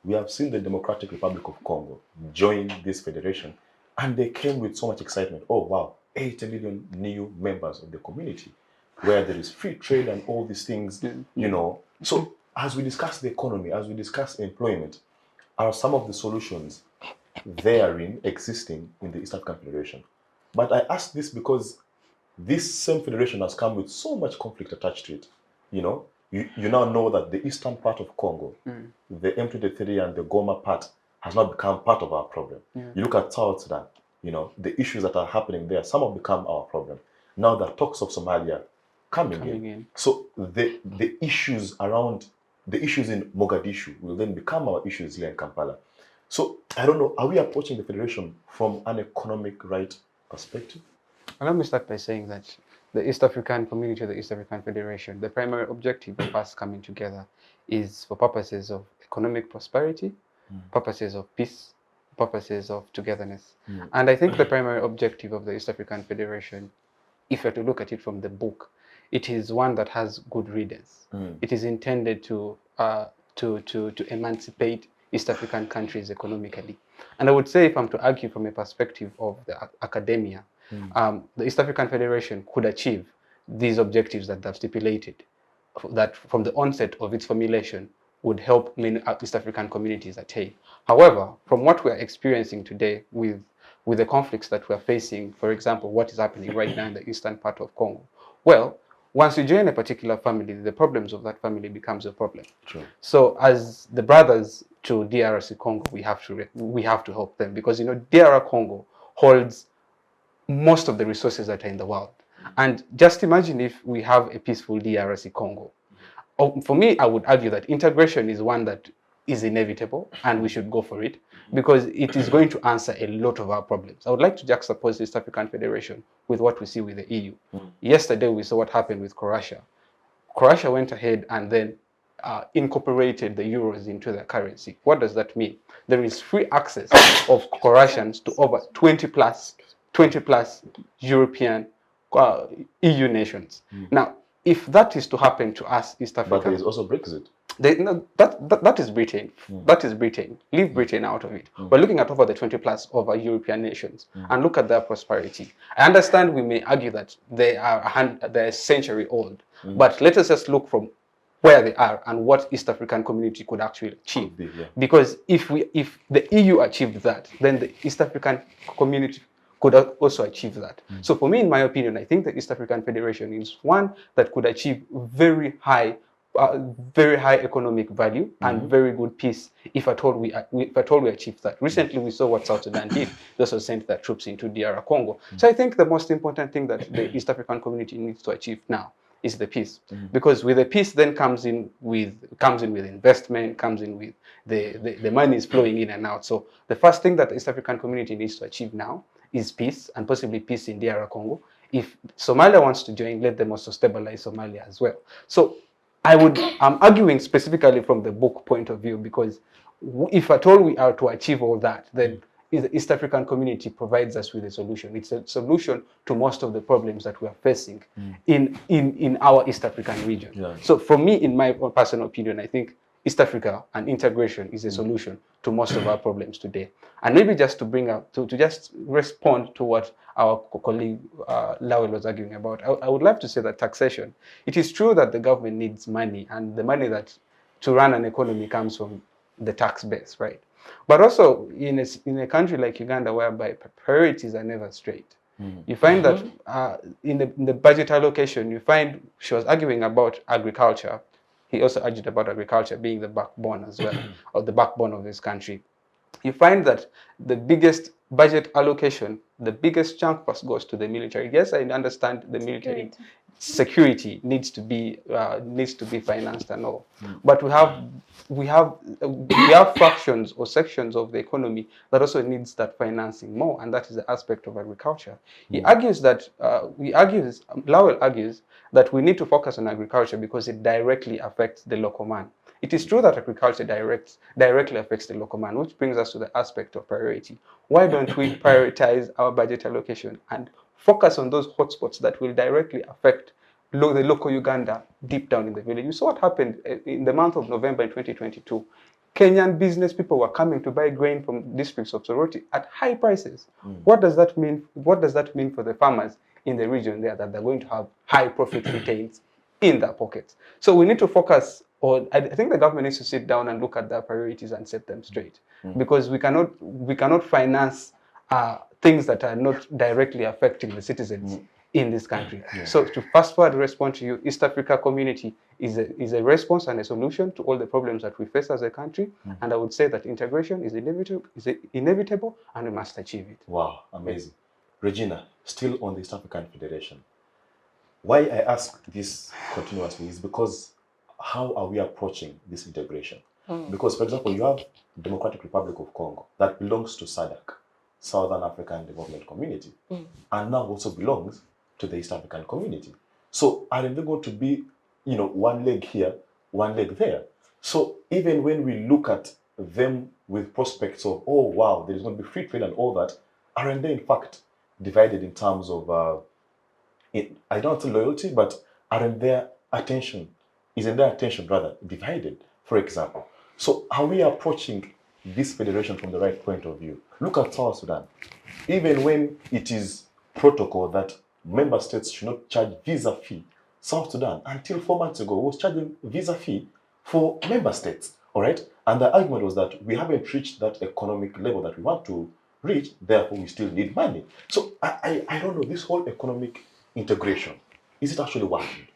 We have seen the Democratic Republic of Congo join this federation, and they came with so much excitement. Oh, wow, 80 million new members of the community, where there is free trade and all these things, you know. So as we discuss the economy, as we discuss employment, are some of the solutions therein existing in the East African Federation? But I ask this because this same federation has come with so much conflict attached to it. You know, you now know that the eastern part of Congo, the M23 and the Goma part, has not become part of our problem. You look at South Sudan, you know, the issues that are happening there, some have become our problem. Now the talks of Somalia coming in. So the issues around, the issues in Mogadishu will then become our issues here in Kampala. So I don't know, are we approaching the federation from an economic right perspective? Let me start by saying that the East African community, the East African Federation, the primary objective of us coming together is for purposes of economic prosperity, purposes of peace, purposes of togetherness. And I think the primary objective of the East African Federation, if you're to look at it from the book, it is one that has good readers. It is intended to emancipate East African countries economically. And I would say, if I'm to argue from a perspective of the academia, the East African Federation could achieve these objectives that they've stipulated, that from the onset of its formulation would help many East African communities attain. However, from what we're experiencing today with the conflicts that we're facing, for example, what is happening right now in the eastern part of Congo, well, once you join a particular family, the problems of that family becomes a problem. True. So as the brothers to DRC Congo, we have to help them, because, you know, DR Congo holds most of the resources that are in the world. And just imagine if we have a peaceful DRC Congo. For me, I would argue that integration is one that is inevitable, and we should go for it, because it is going to answer a lot of our problems. I would like to juxtapose the East African Federation with what we see with the EU. Yesterday, we saw what happened with Croatia. Croatia went ahead and then incorporated the euros into their currency. What does that mean? There is free access of Croatians to over 20 plus European EU nations. Now, if that is to happen to us, East Africa... But there is also Brexit. That is Britain. That is Britain. Leave Britain out of it. We're looking at over the 20 plus over European nations and look at their prosperity. I understand we may argue that they're a century old, but let us just look from where they are and what East African community could actually achieve. Because if the EU achieved that, then the East African community could also achieve that. So for me, in my opinion, I think the East African Federation is one that could achieve very high economic value and very good peace if at all we achieve that. Recently, we saw what South Sudan did. They also sent their troops into DR Congo. So I think the most important thing that the East African community needs to achieve now is the peace, because with the peace then comes in with investment, comes in with the money is flowing in and out. So the first thing that the East African community needs to achieve now is peace, and possibly peace in DR Congo. If Somalia wants to join, let them also stabilize Somalia as well. So I'm arguing specifically from the book point of view, because if at all we are to achieve all that, then the East African community provides us with a solution. It's a solution to most of the problems that we are facing in our East African region. So for me, in my personal opinion, I think East Africa and integration is a solution to most of our problems today. And maybe just to bring up, to just respond to what our colleague Lawel was arguing about, I would like to say that taxation, it is true that the government needs money, and the money that to run an economy comes from the tax base, right? But also in a country like Uganda, whereby priorities are never straight, you find that in the budget allocation, you find she was arguing about agriculture. he also urged about agriculture being the backbone as well, or the backbone of this country. You find that the biggest budget allocation, the biggest chunk first goes to the military. Yes, I understand the military security needs to be financed and all, but we have fractions or sections of the economy that also needs that financing more, and that is the aspect of agriculture. Lawel argues that we need to focus on agriculture because it directly affects the local man. It is true that agriculture directly affects the local man, which brings us to the aspect of priority. Why don't we prioritize our budget allocation and focus on those hotspots that will directly affect the local Uganda deep down in the village? You saw what happened in the month of November in 2022. Kenyan business people were coming to buy grain from districts of Soroti at high prices. What does that mean? What does that mean for the farmers in the region there, that they're going to have high profit retains in their pockets? So we need to focus on, I think the government needs to sit down and look at their priorities and set them straight, because we cannot finance things that are not directly affecting the citizens in this country. So to fast forward respond to you, East Africa community is a response and a solution to all the problems that we face as a country. And I would say that integration is inevitable and we must achieve it. Wow, amazing. Regina, still on the East African Federation. Why I ask this continuously is because how are we approaching this integration? Because, for example, you have Democratic Republic of Congo that belongs to SADC, Southern African Development Community, and now also belongs to the East African community. So are they going to be, one leg here, one leg there? So even when we look at them with prospects of, oh wow, there is going to be free trade and all that, aren't they in fact divided in terms of, I don't want to say loyalty, but isn't their attention rather divided, for example? So are we approaching this federation from the right point of view? Look at South Sudan. Even when it is protocol that member states should not charge visa fee, South Sudan, until 4 months ago, was charging visa fee for member states, all right? And the argument was that we haven't reached that economic level that we want to reach, therefore we still need money. So I don't know, this whole economic integration, is it actually working?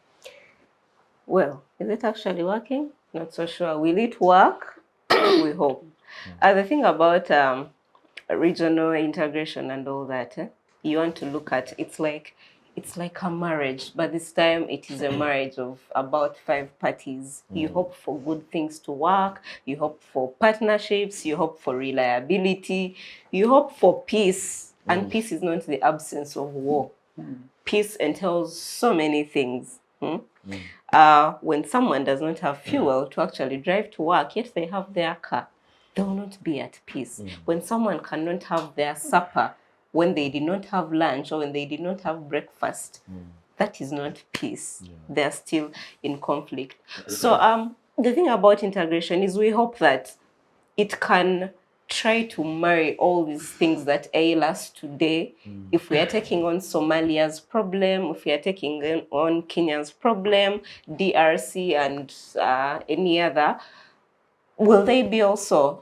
Well, is it actually working? Not so sure. Will it work? We hope. The thing about regional integration and all that, you want to look at, it's like a marriage, but this time it is a marriage of about 5 parties. You hope for good things to work, you hope for partnerships, you hope for reliability, you hope for peace, and peace is not the absence of war. Peace entails so many things. When someone does not have fuel to actually drive to work, yet they have their car, they will not be at peace. When someone cannot have their supper, when they did not have lunch or when they did not have breakfast, that is not peace. They're still in conflict. So the thing about integration is we hope that it can try to marry all these things that ail us today. If we are taking on Somalia's problem, if we are taking on Kenya's problem, DRC and any other, will they be also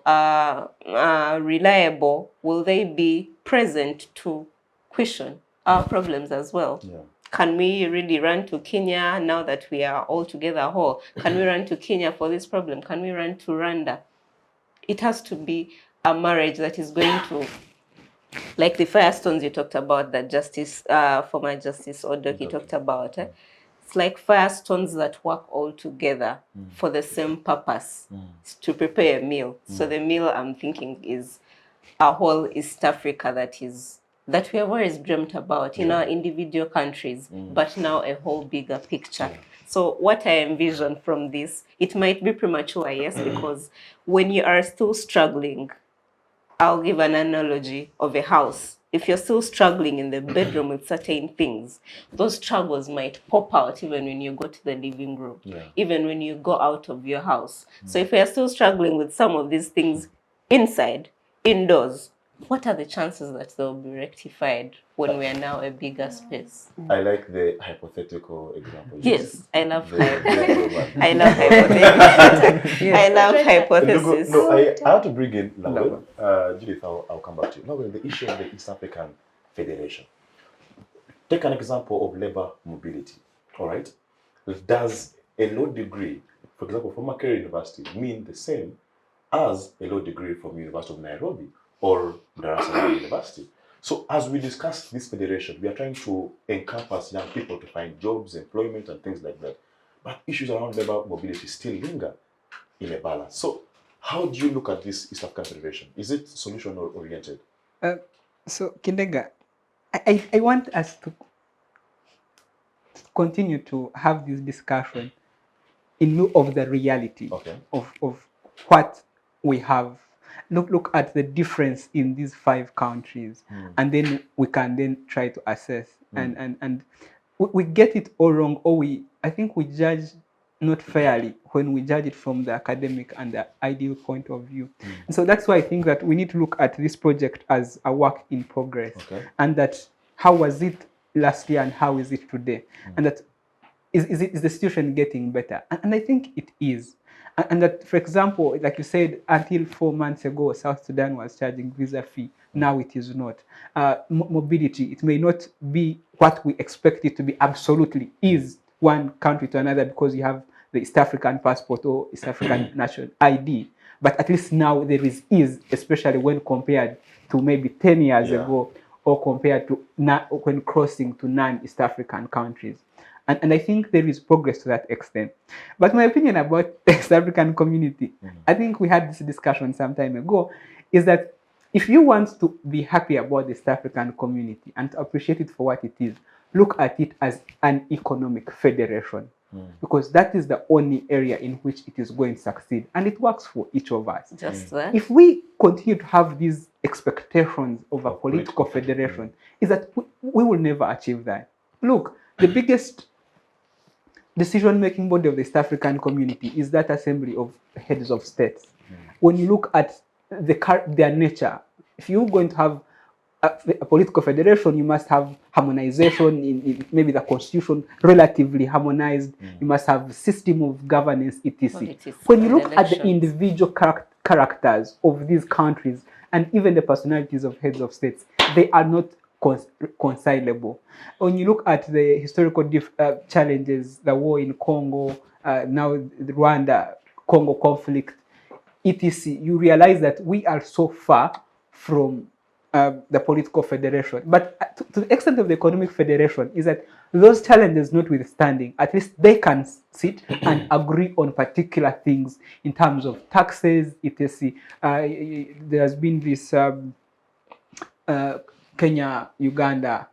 reliable? Will they be present to question our problems as well? Can we really run to Kenya now that we are all together whole? Can we run to Kenya for this problem? Can we run to Rwanda? It has to be a marriage that is going to, like the firestones you talked about, that former Justice Odoki talked about. It's like firestones that work all together for the same purpose, to prepare a meal. So the meal, I'm thinking, is a whole East Africa that we have always dreamt about in our individual countries, but now a whole bigger picture. So what I envision from this, it might be premature, yes, because when you are still struggling, I'll give an analogy of a house. If you're still struggling in the bedroom with certain things, those struggles might pop out even when you go to the living room, even when you go out of your house. So if you're still struggling with some of these things indoors, what are the chances that they'll be rectified when we are now a bigger space? I like the hypothetical example. Yes, I love hypothesis. I love hypothesis. I love hypothesis. No, I have to bring in Lawel. Judith, I'll come back to you. Lawel, the issue of the East African Federation. Take an example of labor mobility, all right? Does a low degree for example, from Makerere University mean the same as a law degree from University of Nairobi or Dar es Salaam University. So as we discuss this federation, we are trying to encompass young people to find jobs, employment, and things like that. But issues around labor mobility still linger in a balance. So how do you look at this East African Federation? Is it solution-oriented? So, Kidega, I want us to continue to have this discussion in lieu of the reality of what we have. Look at the difference in these 5 countries, and then we can then try to assess. And we get it all wrong, or I think we judge not fairly when we judge it from the academic and the ideal point of view. And so that's why I think that we need to look at this project as a work in progress, and that how was it last year and how is it today, and that is the situation getting better? And I think it is. And that, for example, like you said, until 4 months ago, South Sudan was charging visa fee. Now it is not. Mobility, it may not be what we expect it to be absolutely, is one country to another because you have the East African passport or East African national ID. But at least now there is ease, especially when compared to maybe 10 years ago, or compared to when crossing to non-East African countries. And I think there is progress to that extent. But my opinion about the East African community, I think we had this discussion some time ago, is that if you want to be happy about the East African community and to appreciate it for what it is, look at it as an economic federation. Because that is the only area in which it is going to succeed. And it works for each of us. Just that. If we continue to have these expectations of a political federation, is that we will never achieve that. Look, the biggest decision-making body of the East African community is that assembly of heads of states. When you look at their nature, if you're going to have a political federation, you must have harmonization in maybe the constitution, relatively harmonized. You must have a system of governance, etc. When you look at the individual characters of these countries and even the personalities of heads of states, they are not reconcilable. When you look at the historical challenges, the war in Congo, now the Rwanda-Congo conflict, etc., you realize that we are so far from the political federation. But to the extent of the economic federation is that those challenges notwithstanding, at least they can sit and agree on particular things in terms of taxes, etc. There has been this Kenya-Uganda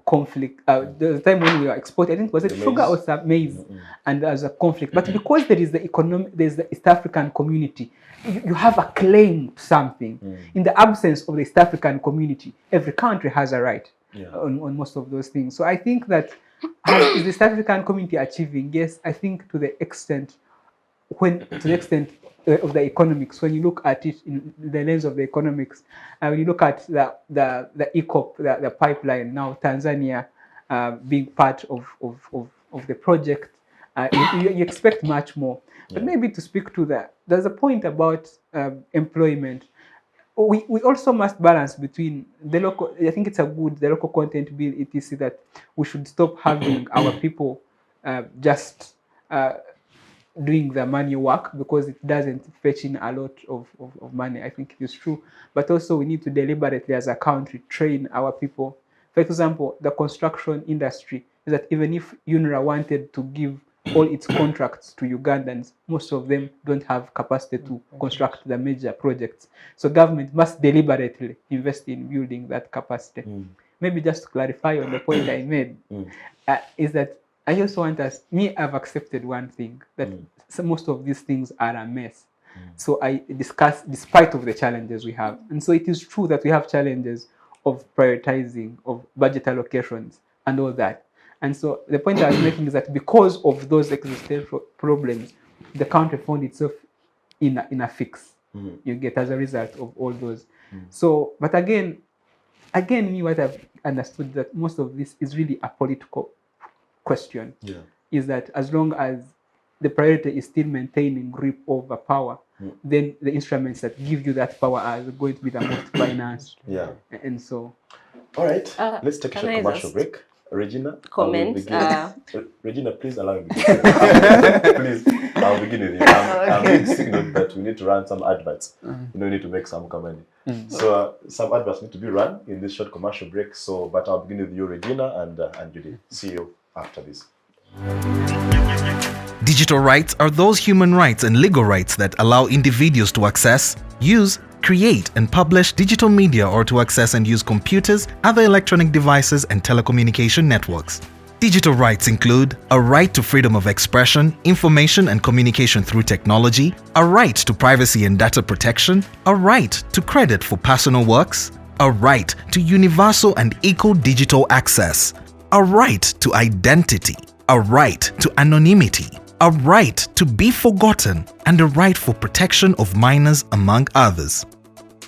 conflict. The time when we were exporting, I think was it sugar or some maize, and there's a conflict. But because there is the East African community, you have a claim to something. In the absence of the East African community, every country has a right on most of those things. So I think that is the East African community achieving? Yes, I think to the extent of the economics. When you look at it in the lens of the economics, when you look at the ECOP, the pipeline, now Tanzania being part of the project, you expect much more. But maybe to speak to that, there's a point about employment. We also must balance between the local. I think it's the local content bill, etc., that we should stop having our people just doing the money work because it doesn't fetch in a lot of money. I think it is true. But also we need to deliberately as a country train our people. For example, the construction industry is that even if UNRWA wanted to give all its contracts to Ugandans, most of them don't have capacity to construct the major projects. So government must deliberately invest in building that capacity. Maybe just to clarify on the point I made, is that I also want I've accepted one thing, that most of these things are a mess. So I discuss despite of the challenges we have. And so it is true that we have challenges of prioritizing, of budget allocations and all that. And so the point I was making is that because of those existential problems, the country found itself in a fix. You get as a result of all those. So, but again, me, what I've understood that most of this is really a political question. Is that as long as the priority is still maintaining grip over power, then the instruments that give you that power are going to be the most financed. And so. All right, let's take a commercial break. Regina, comment. Regina, please allow me. Please, I'll begin with you. I'm being signaled that we need to run some adverts. We need to make some money. So some adverts need to be run in this short commercial break. So, but I'll begin with you, Regina, and Judith. See you after this. Digital rights are those human rights and legal rights that allow individuals to access, use, create and publish digital media or to access and use computers, other electronic devices and telecommunication networks. Digital rights include a right to freedom of expression, information and communication through technology, a right to privacy and data protection, a right to credit for personal works, a right to universal and equal digital access, a right to identity, a right to anonymity, a right to be forgotten, and a right for protection of minors, among others.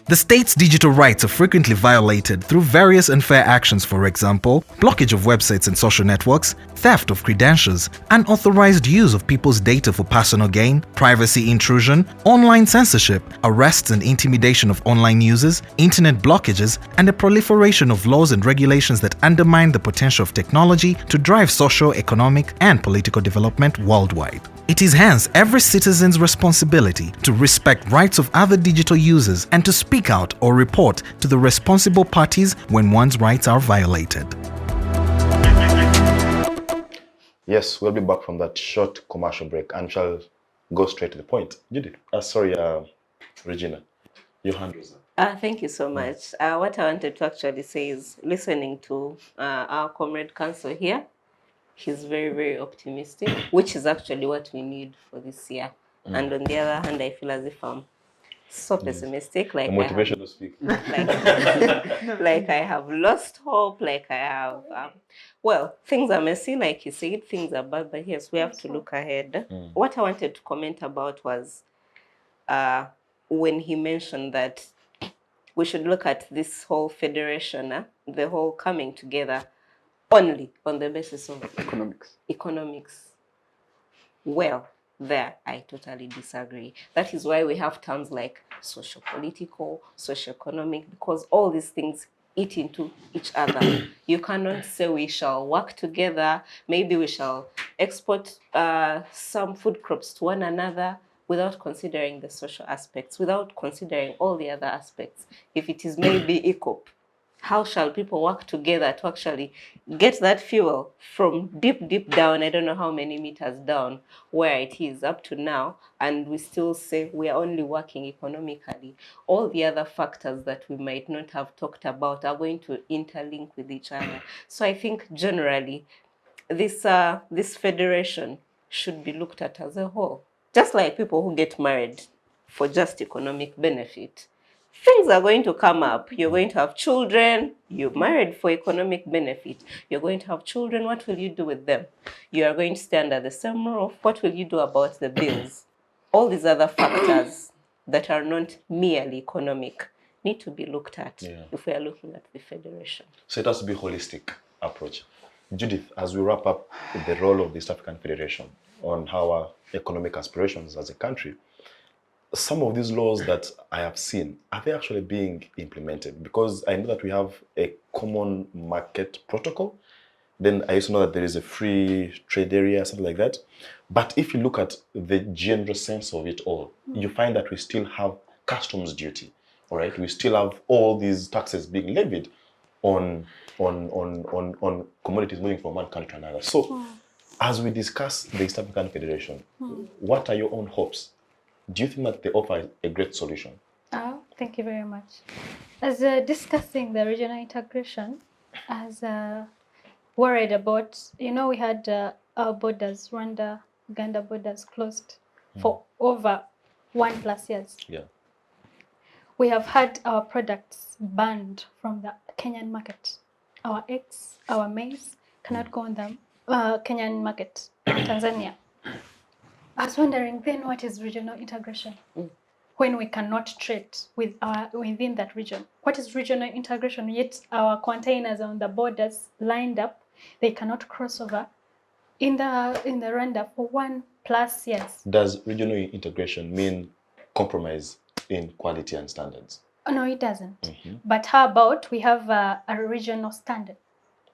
The state's digital rights are frequently violated through various unfair actions, for example, blockage of websites and social networks, theft of credentials, unauthorized use of people's data for personal gain, privacy intrusion, online censorship, arrests and intimidation of online users, internet blockages, and the proliferation of laws and regulations that undermine the potential of technology to drive social, economic, and political development worldwide. It is hence every citizen's responsibility to respect rights of other digital users and to speak out or report to the responsible parties when one's rights are violated. Yes, we'll be back from that short commercial break and shall go straight to the point. Judith, Regina, your hand was up. Thank you so much. What I wanted to actually say is, listening to our comrade counsel here, he's very, very optimistic, which is actually what we need for this year. And on the other hand, I feel as if I'm so pessimistic, like motivational speak. Like I have lost hope, like I have well, things are messy, like you said, things are bad, but yes, we have to look ahead. What I wanted to comment about was when he mentioned that we should look at this whole federation, the whole coming together only on the basis of economics. Well, there, I totally disagree. That is why we have terms like socio-political, socio-economic, because all these things eat into each other. You cannot say we shall work together, maybe we shall export some food crops to one another without considering the social aspects, without considering all the other aspects. If it is maybe ECOP, how shall people work together to actually get that fuel from deep, deep down, I don't know how many meters down, where it is up to now, and we still say we are only working economically. All the other factors that we might not have talked about are going to interlink with each other. So I think generally, this federation should be looked at as a whole. Just like people who get married for just economic benefit, things are going to come up. You're going to have children. You're married for economic benefit. You're going to have children. What will you do with them? You are going to stay under the same roof. What will you do about the bills? All these other factors that are not merely economic need to be looked at if we are looking at the federation. So it has to be a holistic approach. Judith, as we wrap up the role of the East African Federation on our economic aspirations as a country, some of these laws that I have seen, are they actually being implemented? Because I know that we have a common market protocol. Then I also know that there is a free trade area, something like that. But if you look at the general sense of it all, you find that we still have customs duty, all right? We still have all these taxes being levied on commodities moving from one country to another. So as we discuss the East African Federation, what are your own hopes? Do you think that they offer a great solution? Thank you very much. As discussing the regional integration, as worried about, we had our borders, Rwanda, Uganda borders closed for over 1+ years. Yeah. We have had our products banned from the Kenyan market. Our eggs, our maize cannot go on the Kenyan market, Tanzania. I was wondering then, what is regional integration? When we cannot trade within that region. What is regional integration? Yet our containers on the borders lined up, they cannot cross over in the Rwanda for 1+ years. Does regional integration mean compromise in quality and standards? No, it doesn't. But how about we have a regional standard?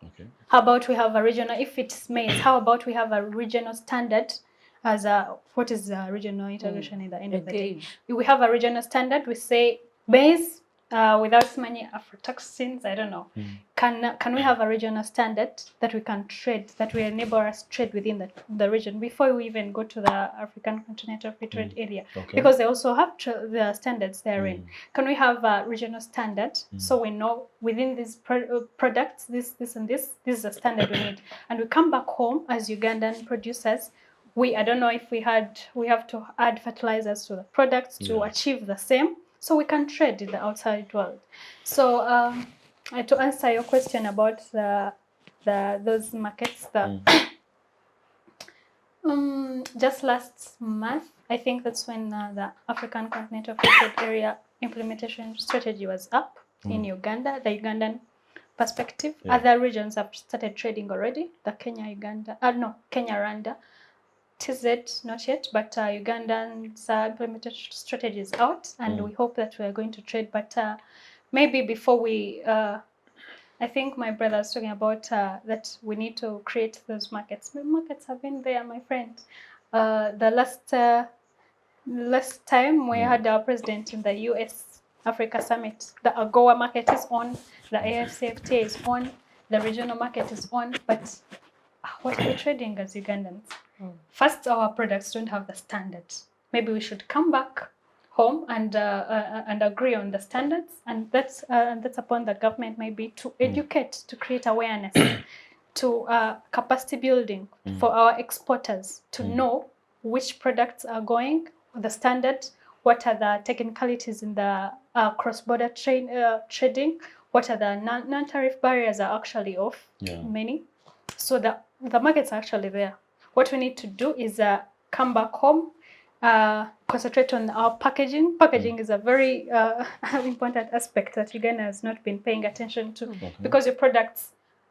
Okay. How about we have a regional, if it's maize, how about we have a regional standard as a, what is the regional integration in the end of the day? We have a regional standard, we say maize, without many aflatoxins, I don't know. Can we have a regional standard that we can trade, that will enable us to trade within the region before we even go to the African Continental Free Trade Area? Okay. Because they also have the standards therein. Can we have a regional standard so we know within these products, this and this is the standard we need, and we come back home as Ugandan producers. I don't know if we have to add fertilizers to the products to achieve the same, so we can trade in the outside world. So to answer your question about those markets, just last month, I think that's when the African Continental Free Trade Area implementation strategy was up in Uganda, the Ugandan perspective. Other regions have started trading already. The Kenya, Rwanda. TZ, not yet, but Ugandan's implementation strategy is out, and we hope that we are going to trade. But maybe before we, I think my brother was talking about that we need to create those markets. The markets have been there, my friend. The last time we had our president in the US Africa Summit, the AGOA market is on, the AFCFTA is on, the regional market is on, but what are we trading as Ugandans? First, our products don't have the standards. Maybe we should come back home and agree on the standards, and that's upon the government maybe to educate, to create awareness, to capacity building for our exporters to know which products are going, the standard, what are the technicalities in the cross-border trading, what are the non-tariff barriers are actually off, many. So the markets are actually there. What we need to do is come back home, concentrate on our packaging. Packaging is a very important aspect that Uganda has not been paying attention to, because your products,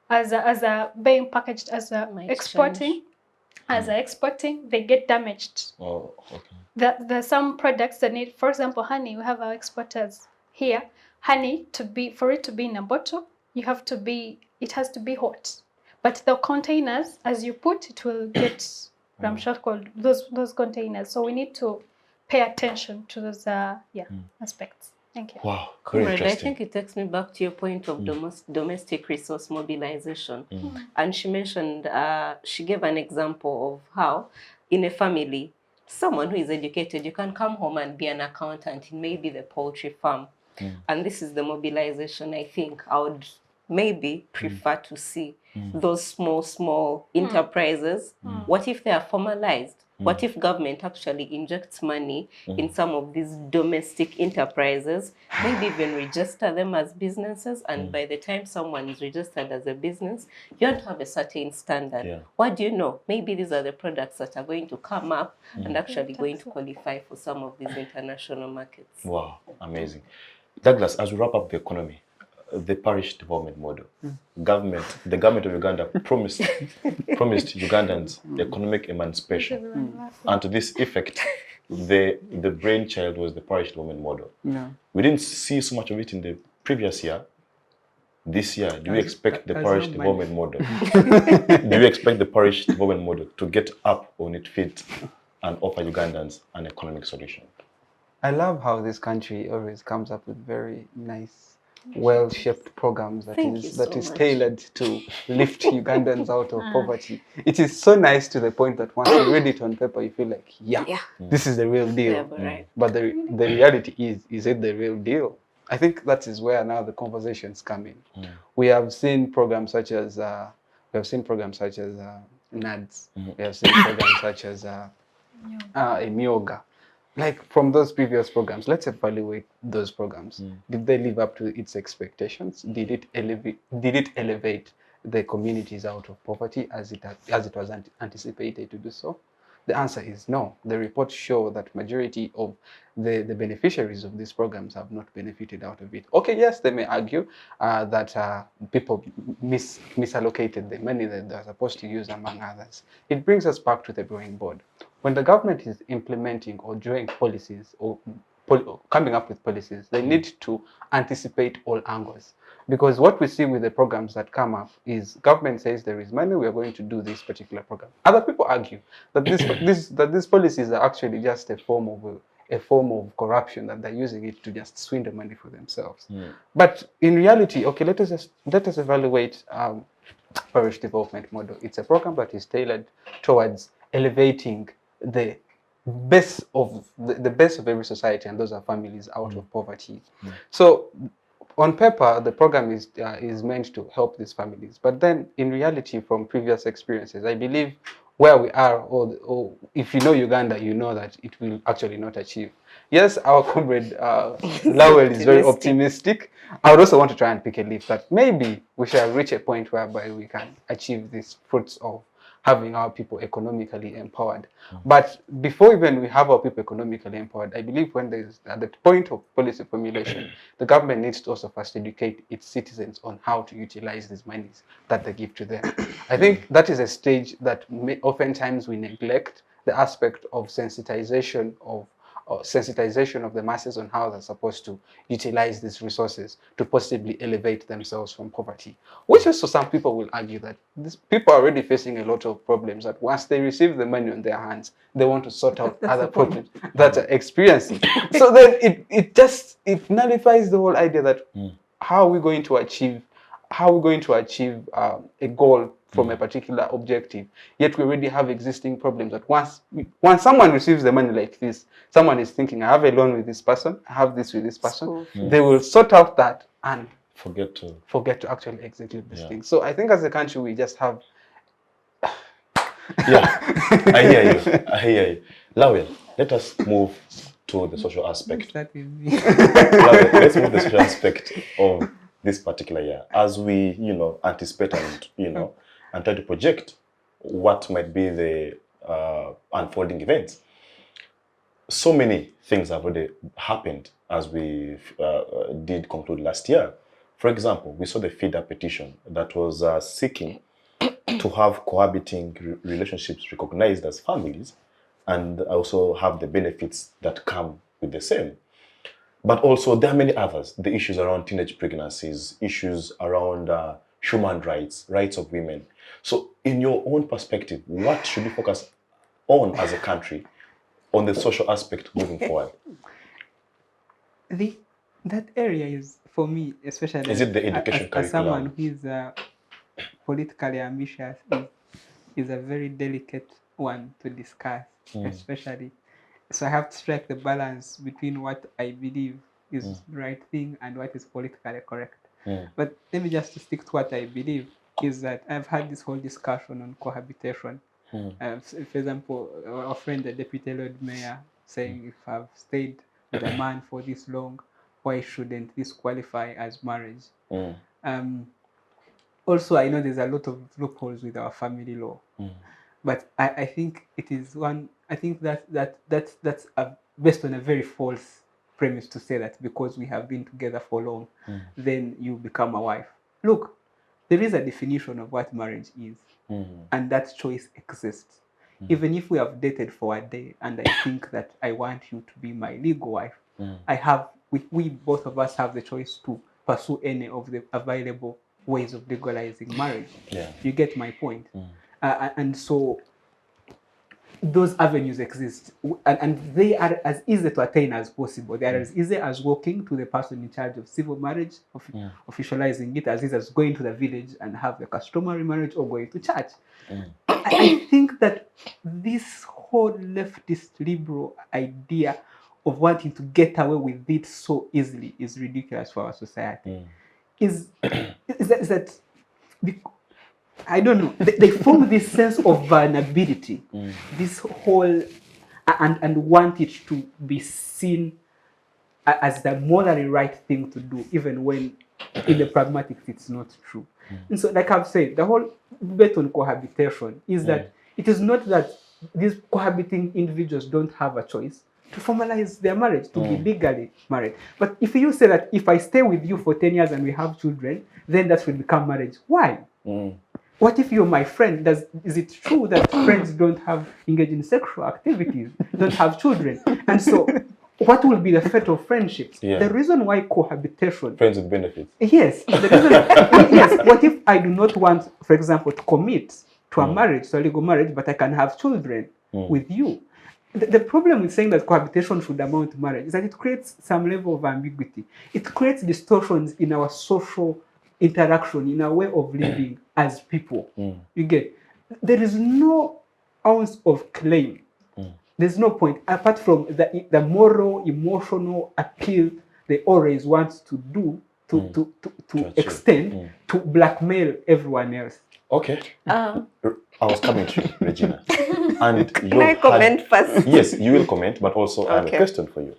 as being packaged as exporting, they get damaged. Oh, okay. There's some products that need, for example, honey. We have our exporters here. Honey, for it to be in a bottle, it has to be hot. But the containers, as you put, it will get ramshackle, those containers. So we need to pay attention to those aspects. Thank you. Wow, very interesting. I think it takes me back to your point of domestic resource mobilization. And she mentioned, she gave an example of how in a family, someone who is educated, you can come home and be an accountant in maybe the poultry farm. And this is the mobilization I think I would maybe prefer to see. Those small enterprises. What if they are formalized? What if government actually injects money in some of these domestic enterprises, maybe even register them as businesses, and by the time someone is registered as a business, you don't have a certain standard. What do you know? Maybe these are the products that are going to come up and actually going to qualify for some of these international markets. Wow, amazing. Douglas, as we wrap up the economy, the parish development model. The government of Uganda promised Ugandans economic emancipation. And to this effect, the brainchild was the parish development model. We didn't see so much of it in the previous year. This year, do you expect the parish development model? Do you expect the parish development model to get up on its feet and offer Ugandans an economic solution? I love how this country always comes up with very nice, well-shaped programs that is tailored to lift Ugandans out of poverty. It is so nice to the point that once you read it on paper, you feel like, this is the real deal. But the reality is it the real deal? I think that is where now the conversations come in. We have seen programs such as NADS. We have seen programs such as Myoga. Like from those previous programs, let's evaluate those programs. Did they live up to its expectations? Did it elevate the communities out of poverty as it was anticipated to do so? The answer is no. The reports show that majority of the beneficiaries of these programs have not benefited out of it. Okay, yes, they may argue that people misallocated the money that they're supposed to use, among others. It brings us back to the drawing board. When the government is implementing or drawing policies or coming up with policies, they need to anticipate all angles. Because what we see with the programs that come up is government says there is money, we are going to do this particular program. Other people argue that these policies are actually just a form of corruption, that they're using it to just swindle money for themselves. But in reality, okay, let us evaluate parish development model. It's a program that is tailored towards elevating the best of the best of every society, and those are families out of poverty. So on paper, the program is meant to help these families, but then in reality, from previous experiences, I believe where we are, or if you know Uganda, you know that it will actually not achieve. Yes, our comrade Lawel is very optimistic. I would also want to try and pick a leaf that maybe we shall reach a point whereby we can achieve these fruits of having our people economically empowered. But before even we have our people economically empowered, I believe when there's at the point of policy formulation, the government needs to also first educate its citizens on how to utilize these monies that they give to them. I think that is a stage that oftentimes we neglect, the aspect of sensitization of the masses on how they're supposed to utilize these resources to possibly elevate themselves from poverty. Which also some people will argue that these people are already facing a lot of problems, that once they receive the money on their hands, they want to sort out other problems that are experiencing. So then it nullifies the whole idea that how are we going to achieve a goal from a particular objective, yet we already have existing problems that once someone receives the money like this, someone is thinking, I have a loan with this person, I have this with this person, they will sort out that and forget to actually execute this thing. So I think as a country, we just have... I hear you. Lawel, let us move to the social aspect. That is me. Lawel, let's move to the social aspect of this particular year, as we, anticipate and, and try to project what might be the unfolding events. So many things have already happened as we did conclude last year. For example, we saw the FIDA petition that was seeking to have cohabiting relationships recognized as families and also have the benefits that come with the same. But also there are many others, the issues around teenage pregnancies, issues around human rights, rights of women. So in your own perspective, what should we focus on as a country on the social aspect moving forward? That area is, for me, especially is it the education curriculum? As someone who is politically ambitious, is a very delicate one to discuss, especially. So I have to strike the balance between what I believe is the right thing and what is politically correct. But let me just stick to what I believe, is that I've had this whole discussion on cohabitation. For example, a friend, the deputy Lord Mayor, saying if I've stayed with a man for this long, why shouldn't this qualify as marriage? Also, I know there's a lot of loopholes with our family law, but I think it is one. I think that's based on a very false premise to say that because we have been together for long, then you become a wife. Look, there is a definition of what marriage is, and that choice exists. Even if we have dated for a day, and I think that I want you to be my legal wife, we both of us have the choice to pursue any of the available ways of legalizing marriage. You get my point? And so those avenues exist, and they are as easy to attain as possible. They are as easy as walking to the person in charge of civil marriage, officializing it, as easy as going to the village and have a customary marriage, or going to church. I think that this whole leftist liberal idea of wanting to get away with it so easily is ridiculous for our society. Is that I don't know. They form this sense of vulnerability, this whole, and want it to be seen as the morally right thing to do, even when in the pragmatics it's not true. And so, like I've said, the whole bet on cohabitation is that it is not that these cohabiting individuals don't have a choice to formalize their marriage, to be legally married. But if you say that if I stay with you for 10 years and we have children, then that will become marriage. Why? What if you're my friend? Is it true that friends don't have engaged in sexual activities, don't have children? And so what will be the fate of friendships? Yeah. The reason why cohabitation... Friends with benefits. Yes. The reason, yes. What if I do not want, for example, to commit to a marriage, to a legal marriage, but I can have children with you? The problem with saying that cohabitation should amount to marriage is that it creates some level of ambiguity. It creates distortions in our social interaction, in our way of living as people. You get? There is no ounce of claim. There's no point, apart from the moral, emotional appeal they always want to do, to extend, to blackmail everyone else. Okay. I was coming to you, Regina. And Can I comment first? Yes, you will comment, but also I have a question for you.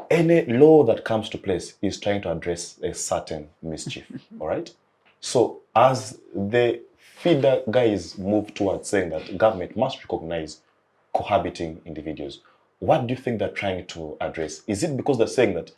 Any law that comes to place is trying to address a certain mischief, all right? So as the feeder guys move towards saying that government must recognize cohabiting individuals, what do you think they're trying to address? Is it because they're saying that,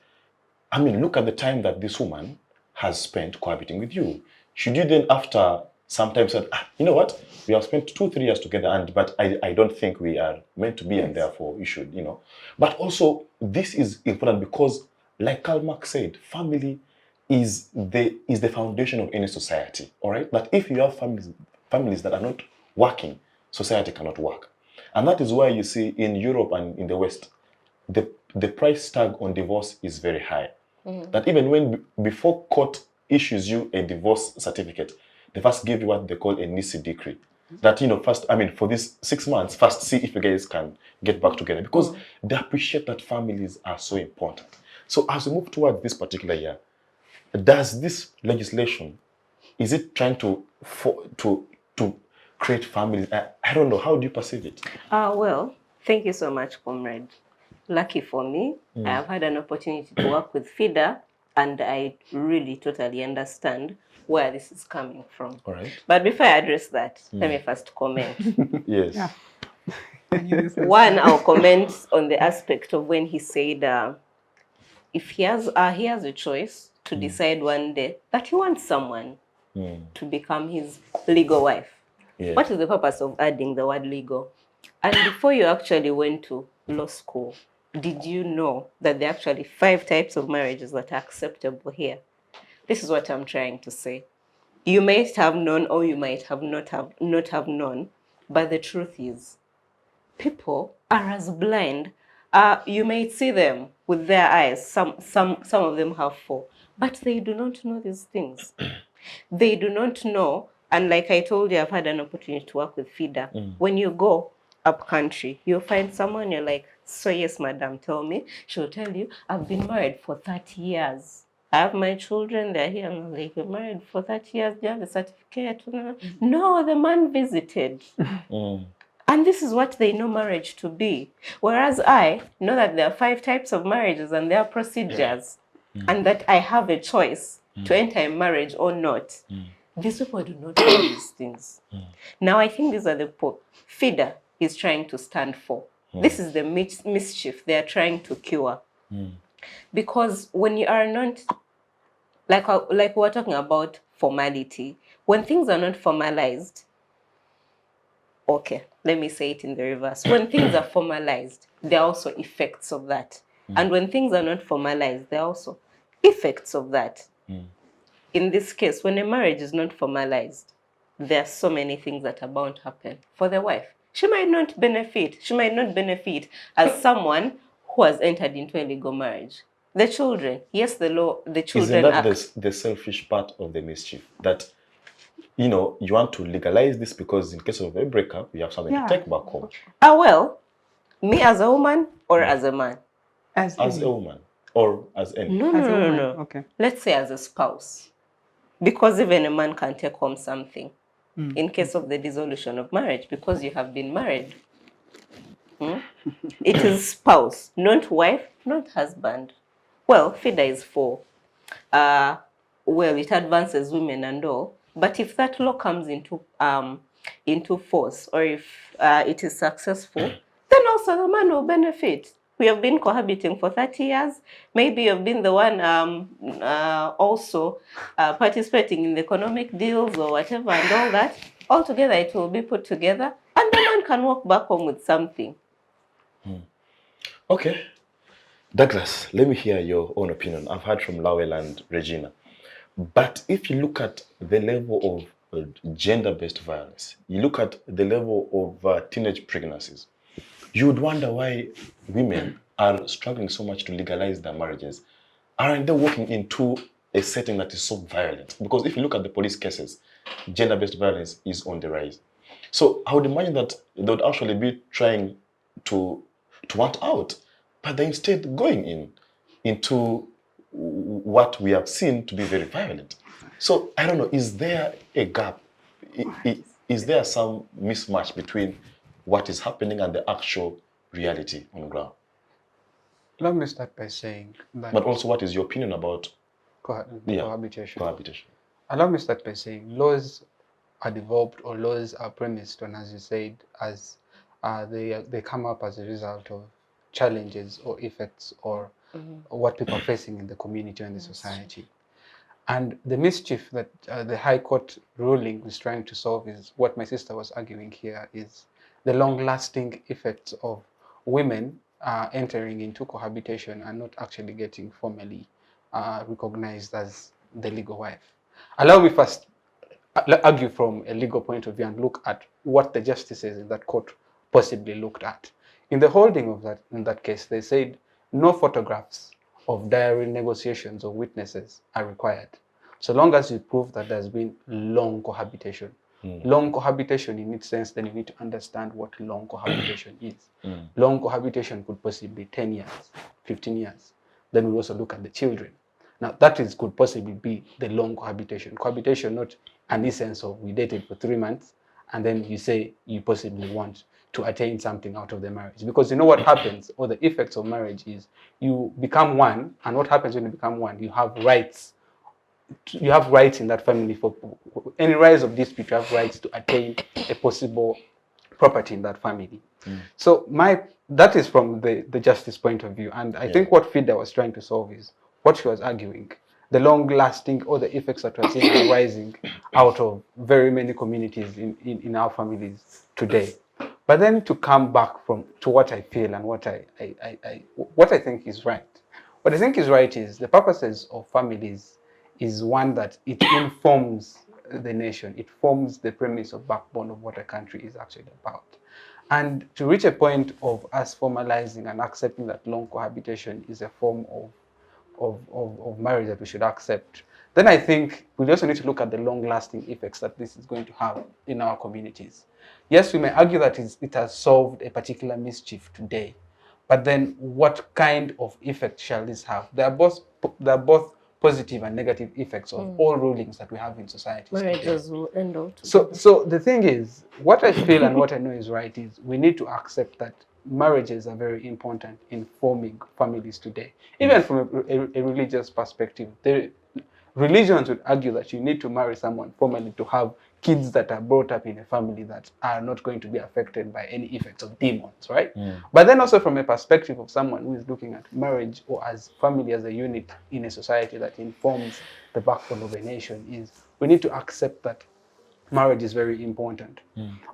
I mean, look at the time that this woman has spent cohabiting with you. Should you then, after some time, say, you know what, we have spent 2-3 years together, but I don't think we are meant to be, and therefore you should, you know. But also, this is important because, like Karl Marx said, family is the foundation of any society, all right? That if you have families that are not working, society cannot work. And that is why you see in Europe and in the West, the price tag on divorce is very high. That even when, before court issues you a divorce certificate, they first give you what they call a Nisi decree. That, you know, first, I mean, for these 6 months, first see if you guys can get back together, because they appreciate that families are so important. So as we move towards this particular year, does this legislation, is it trying to create families? I don't know, how do you perceive it? Well, thank you so much, comrade. Lucky for me, I have had an opportunity to work with FIDA, and I really totally understand where this is coming from. All right. But before I address that, let me first comment. Yes. Yeah. One, I'll comment on the aspect of when he said if he has a choice to decide one day that he wants someone to become his legal wife. Yeah. What is the purpose of adding the word legal? And before you actually went to law school, did you know that there are actually 5 types of marriages that are acceptable here? This is what I'm trying to say. You might have known, or you might have not have known, but the truth is, people are as blind. You might see them with their eyes. Some of them have 4, but they do not know these things. They do not know. And like I told you, I've had an opportunity to work with FIDA. When you go up country, you'll find someone, you're like, so yes, madam, tell me. She'll tell you, I've been married for 30 years. I have my children, they're here. I'm like, you're married for 30 years, do you have a certificate? No, the man visited. And this is what they know marriage to be. Whereas I know that there are 5 types of marriages and there are procedures, and that I have a choice to enter a marriage or not. These people do not know these things. Now, I think these are the FIDA is trying to stand for. This is the mischief they are trying to cure. Because when you are not, like we're talking about formality, when things are not formalized, okay, let me say it in the reverse. When things are formalized, there are also effects of that. And when things are not formalized, there are also effects of that. In this case, when a marriage is not formalized, there are so many things that are bound to happen. For the wife, she might not benefit. She might not benefit as someone who has entered into a legal marriage. The children, yes, the children. Isn't that the selfish part of the mischief? That, you know, you want to legalize this because in case of a breakup, you have something to take back home. Well, me as a woman or as a man? As a woman or as any? No. Okay. Let's say as a spouse. Because even a man can take home something in case of the dissolution of marriage, because you have been married. It is spouse, not wife, not husband. Well, FIDA is for, well, it advances women and all. But if that law comes into force, or if it is successful, then also the man will benefit. We have been cohabiting for 30 years. Maybe you've been the one also participating in the economic deals or whatever and all that. Altogether, it will be put together, and the man can walk back home with something. Okay. Douglas, let me hear your own opinion. I've heard from Lawel and Regina. But if you look at the level of gender-based violence, you look at the level of teenage pregnancies, you would wonder why women are struggling so much to legalize their marriages. Aren't they walking into a setting that is so violent? Because if you look at the police cases, gender-based violence is on the rise. So I would imagine that they would actually be trying to want out, but they're instead going into what we have seen to be very violent. So I don't know, is there a gap? Is there some mismatch between what is happening and the actual reality on the ground? Let me start by saying that... But also, what is your opinion about cohabitation? Cohabitation. Allow me to start by saying laws are developed, or laws are premised on, as you said, as they come up as a result of challenges or effects or what people are facing in the community and the society. And the mischief that the High Court ruling is trying to solve is what my sister was arguing here, is the long-lasting effects of women entering into cohabitation and not actually getting formally recognized as the legal wife. Allow me first argue from a legal point of view and look at what the justices in that court possibly looked at. In the holding of that, in that case, they said no photographs of diary negotiations or witnesses are required, so long as you prove that there's been long cohabitation. Long cohabitation, in its sense, then you need to understand what long cohabitation is. Long cohabitation could possibly 10 years, 15 years. Then we also look at the children. Now, that could possibly be the long cohabitation. Cohabitation, not an essence of we dated for 3 months, and then you say you possibly want to attain something out of the marriage. Because you know what happens, or the effects of marriage is you become one, and what happens when you become one? You have rights. You have rights in that family. For any rise of dispute, you have rights to attain a possible property in that family. So that is from the justice point of view. And I think what FIDA was trying to solve is what she was arguing, the long-lasting or the effects that we're seeing arising out of very many communities in our families today. But then to come back to what I feel and what I think is right. What I think is right is the purposes of families is one that it informs the nation. It forms the premise of backbone of what a country is actually about. And to reach a point of us formalizing and accepting that long cohabitation is a form of marriage that we should accept, then I think we also need to look at the long-lasting effects that this is going to have in our communities. Yes, we may argue that it has solved a particular mischief today, but then what kind of effect shall this have? They are both positive and negative effects of all rulings that we have in society. Marriages will end up. So the thing is, what I feel and what I know is right is we need to accept that marriages are very important in forming families today. Even from a religious perspective, religions would argue that you need to marry someone formally to have kids that are brought up in a family that are not going to be affected by any effects of demons, right? But then also from a perspective of someone who is looking at marriage or as family as a unit in a society that informs the backbone of a nation, is we need to accept that marriage is very important.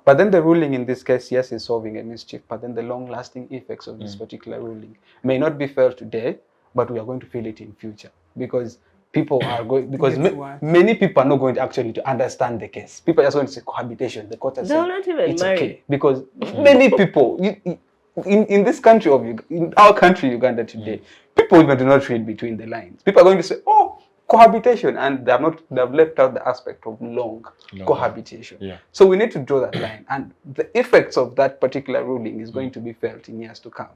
But then the ruling in this case, yes, is solving a mischief, but then the long-lasting effects of this particular ruling may not be felt today, but we are going to feel it in future, because people are going, because many people are not going to actually to understand the case. People are just going to say cohabitation. The court has said not even it's married. Okay, because many people in this country in our country, Uganda today, people even do not read between the lines. People are going to say, oh, cohabitation, and they have left out the aspect of long cohabitation. So we need to draw that line, and the effects of that particular ruling is going to be felt in years to come.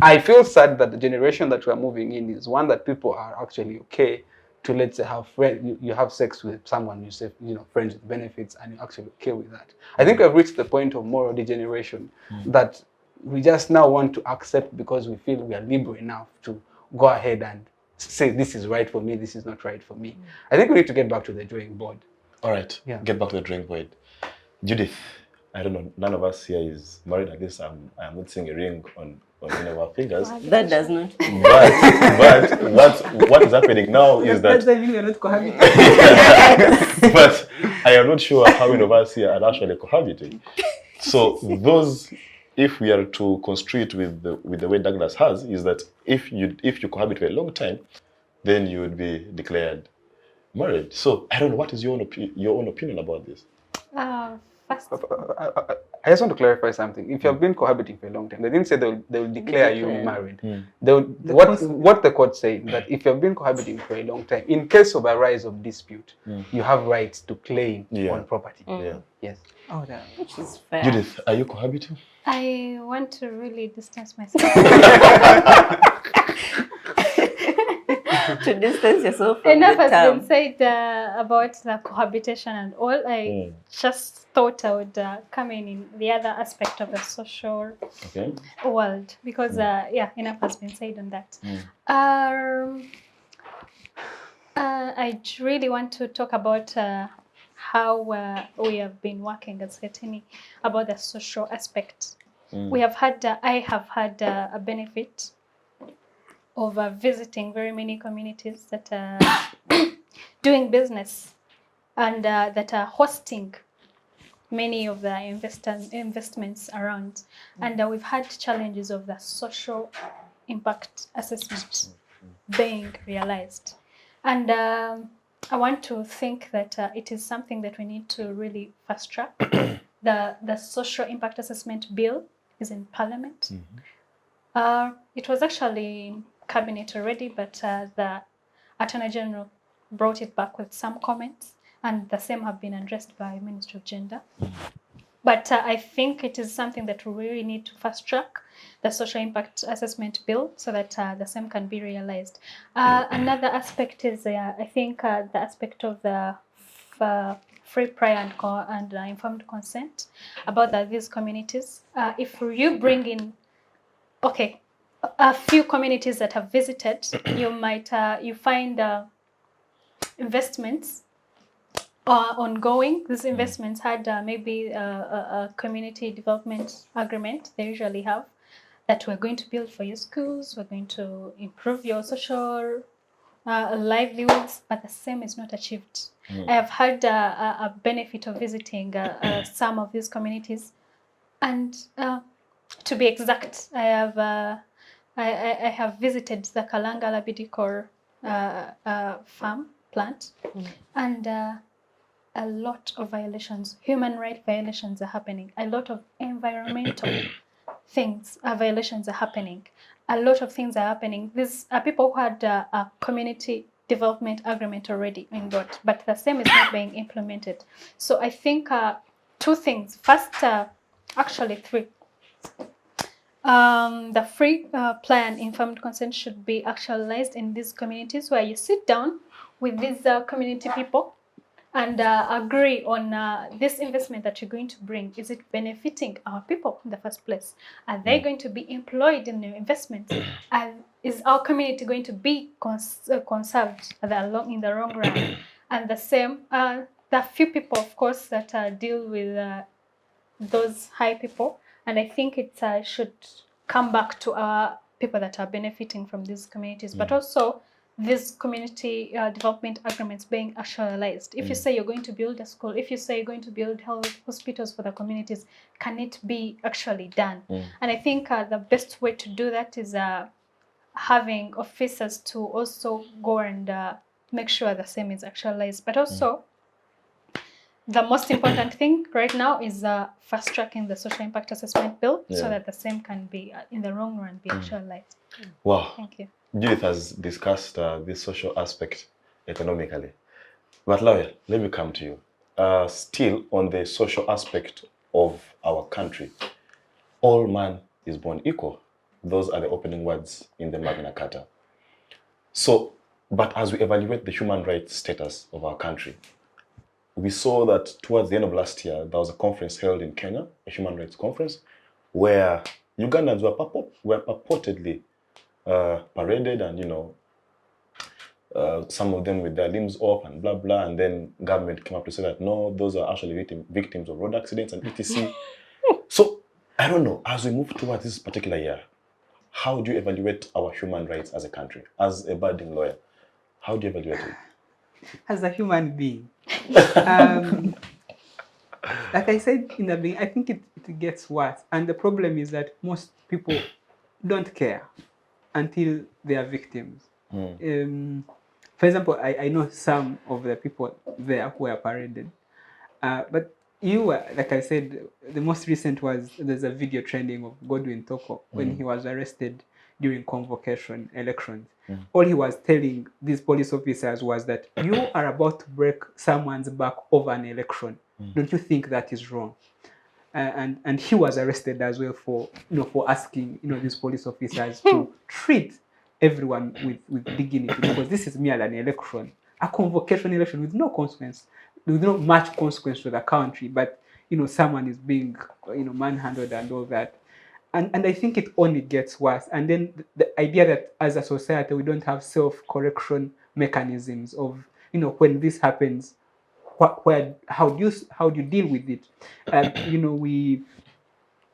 I feel sad that the generation that we are moving in is one that people are actually okay to, let's say, have you have sex with someone, you say, friends with benefits, and you're actually okay with that. I think we've reached the point of moral degeneration that we just now want to accept because we feel we are liberal enough to go ahead and say this is right for me, this is not right for me. I think we need to get back to the drawing board. All right, get back to the drawing board. Judith, I don't know, none of us here is married. I guess I'm not seeing a ring on any of our fingers. That does not. But what is happening now is that... You're not cohabiting. But I am not sure how many of us here are actually cohabiting. So those if we are to construe it with the way Douglas has, is that if you cohabit for a long time, then you would be declared married. So I don't know, what is your own opinion about this? First, I just want to clarify something. If you have been cohabiting for a long time, they didn't say they will declare you married. They will, what the court said, that if you have been cohabiting for a long time, in case of a rise of dispute, you have rights to claim on property. Yes. Oh, that. Which is fair. Judith, are you cohabiting? I want to really distance myself. To distance yourself from Enough the has term. been said about the cohabitation and all. I just thought I would come in the other aspect of the social world, because enough has been said on that. I really want to talk about how we have been working at SEATINI about the social aspect. We have had, I have had a benefit of visiting very many communities that are doing business and that are hosting many of the investments around. And we've had challenges of the social impact assessment being realized. And I want to think that it is something that we need to really fast track. The social impact assessment bill is in Parliament. It was actually in Cabinet already, but the Attorney General brought it back with some comments, and the same have been addressed by Ministry of Gender. But I think it is something that we really need to fast track, the social impact assessment bill, so that the same can be realized. Another aspect is, I think, the aspect of the free, prior and informed consent about these communities. If you bring in, a few communities that have visited, you might you find investments ongoing. These investments had maybe a community development agreement they usually have, that we're going to build for your schools, we're going to improve your social livelihoods, but the same is not achieved. I have had a benefit of visiting some of these communities, and to be exact, I have visited the Kalanga Labidikor farm plant, and a lot of violations, human rights violations are happening. A lot of environmental violations are happening. A lot of things are happening. These are people who had a community development agreement already in board, but the same is not being implemented. So I think two things. First, actually three. The free plan informed consent should be actualized in these communities, where you sit down with these community people and agree on this investment that you're going to bring. Is it benefiting our people in the first place? Are they going to be employed in the investment? Is our community going to be conserved in the long run? And the same, the few people, of course, that deal with those high people. And I think it should come back to our people that are benefiting from these communities, but also these community development agreements being actualized. If you say you're going to build a school, if you say you're going to build health hospitals for the communities, can it be actually done? And I think the best way to do that is having officers to also go and make sure the same is actualized. But also, the most important thing right now is fast tracking the social impact assessment bill, so that the same can be, in the long run, be actualized. Wow. Thank you. Judith has discussed this social aspect economically. But Lawel, let me come to you. Still on the social aspect of our country, all man is born equal. Those are the opening words in the Magna Carta. So, but as we evaluate the human rights status of our country, we saw that towards the end of last year, there was a conference held in Kenya, a human rights conference, where Ugandans were purportedly paraded, and some of them with their limbs off and blah blah, and then government came up to say that no, those are actually victims of road accidents and etc. So I don't know, as we move towards this particular year, how do you evaluate our human rights as a country? As a budding lawyer, how do you evaluate it? As a human being, like I said in the beginning, I think it gets worse. And the problem is that most people don't care until they are victims. For example, I know some of the people there who were paraded. But you were, like I said, the most recent was there's a video trending of Godwin Toko when he was arrested during convocation elections. All he was telling these police officers was that you are about to break someone's back over an election. Don't you think that is wrong? And he was arrested as well for for asking these police officers to treat everyone with dignity, because this is merely an election, a convocation election with no consequence, with not much consequence to the country, but someone is being manhandled and all that. And I think it only gets worse. And then the idea that as a society we don't have self-correction mechanisms of when this happens, how do you deal with it?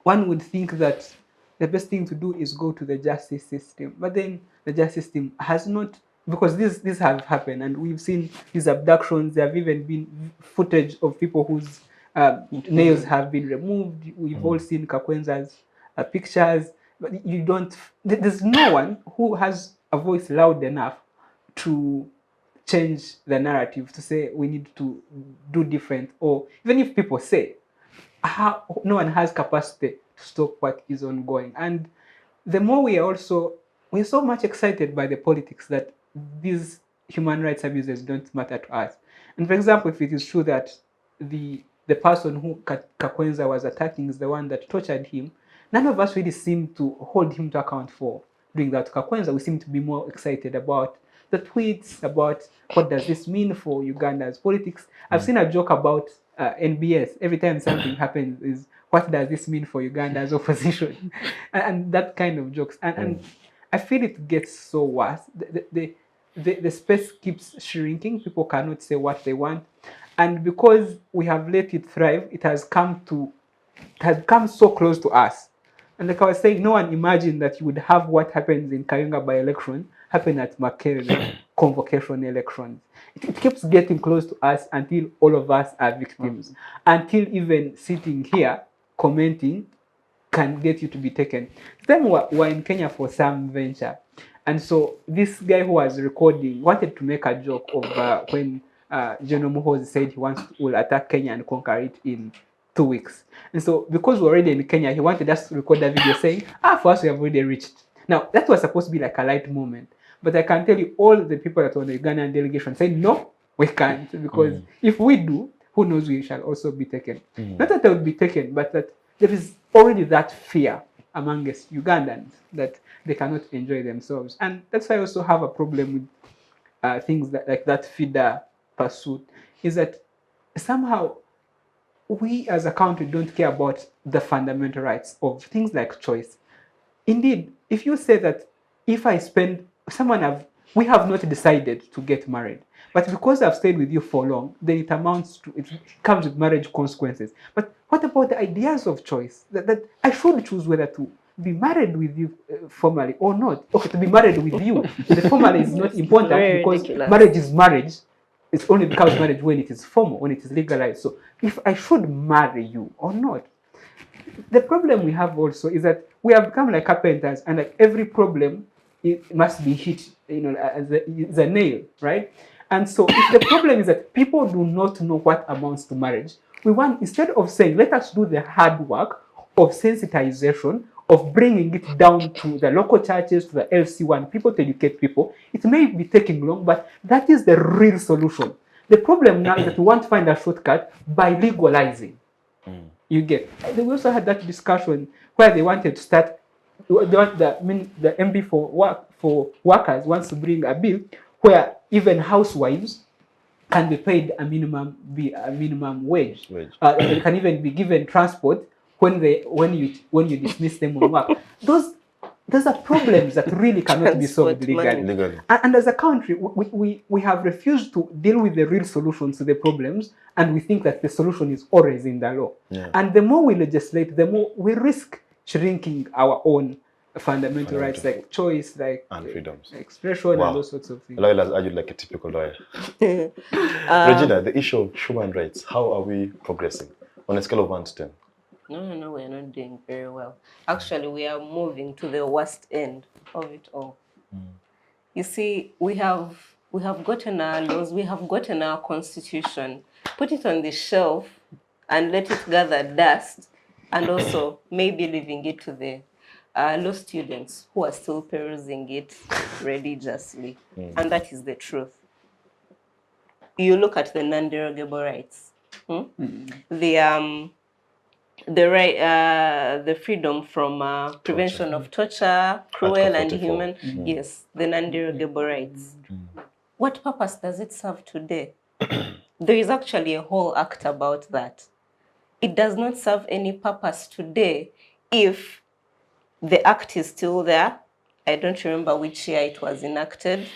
One would think that the best thing to do is go to the justice system, but then the justice system has not, because this have happened, and we've seen these abductions. There have even been footage of people whose nails have been removed. We've all seen Kakwenza's pictures, but there's no one who has a voice loud enough to change the narrative, to say we need to do different, or even if people say, no one has capacity to stop what is ongoing. And the more we're so much excited by the politics that these human rights abuses don't matter to us. And for example, if it is true that the person who Kakwenza was attacking is the one that tortured him, none of us really seem to hold him to account for doing that to Kakwenza. We seem to be more excited about the tweets, about what does this mean for Uganda's politics. I've seen a joke about NBS. Every time something happens is, what does this mean for Uganda's opposition? and that kind of jokes. And I feel it gets so worse. The space keeps shrinking. People cannot say what they want. And because we have let it thrive, it has come so close to us. And like I was saying, no one imagined that you would have what happens in Kayunga by-election happen at Makerere convocation elections. It keeps getting close to us until all of us are victims. Until even sitting here commenting can get you to be taken. Then we're in Kenya for some venture. And so this guy who was recording wanted to make a joke of when General Muhwezi said he will attack Kenya and conquer it in 2 weeks. And so because we're already in Kenya, he wanted us to record a video saying, for us we have already reached. Now, that was supposed to be like a light moment. But I can tell you, all the people that were on the Ugandan delegation said, no, we can't. Because if we do, who knows, we shall also be taken. Not that they would be taken, but that there is already that fear amongst Ugandans that they cannot enjoy themselves. And that's why I also have a problem with things like that feeder pursuit, is that somehow we as a country don't care about the fundamental rights of things like choice. Indeed, if you say that if I spend, we have not decided to get married, but because I've stayed with you for long, then it comes with marriage consequences. But what about the ideas of choice? That I should choose whether to be married with you formally or not. Okay, to be married with you, the formally is not important because ridiculous. Marriage is marriage. It only becomes marriage when it is formal, when it is legalized. So if I should marry you or not. The problem we have also is that we have become like carpenters, and like every problem, it must be hit, as a nail, right? And so if the problem is that people do not know what amounts to marriage, we want, instead of saying, let us do the hard work of sensitization, of bringing it down to the local churches, to the LC1, people to educate people. It may be taking long, but that is the real solution. The problem now is that we want to find a shortcut by legalizing. You get. We also had that discussion where they wanted to start. The MP for workers wants to bring a bill where even housewives can be paid a minimum wage. They can even be given transport when you dismiss them on work. Those are problems that really cannot be solved legally. And as a country, we have refused to deal with the real solutions to the problems, and we think that the solution is always in the law. Yeah. And the more we legislate, the more we risk shrinking our own fundamental rights, like choice, like and freedoms, expression, and those sorts of things. Lawel has argued like a typical lawyer. Regina, the issue of human rights, how are we progressing On a scale of 1 to 10. No, we're not doing very well. Actually, we are moving to the worst end of it all. You see, we have gotten our laws, we have gotten our constitution, put it on the shelf and let it gather dust, and also maybe leaving it to the law students who are still perusing it religiously. And that is the truth. You look at the non-derogable rights. The right, the freedom from prevention of torture, cruel and inhuman. Yes, the non-derogable rights. What purpose does it serve today? There is actually a whole act about that. It does not serve any purpose today if the act is still there. I don't remember which year it was enacted.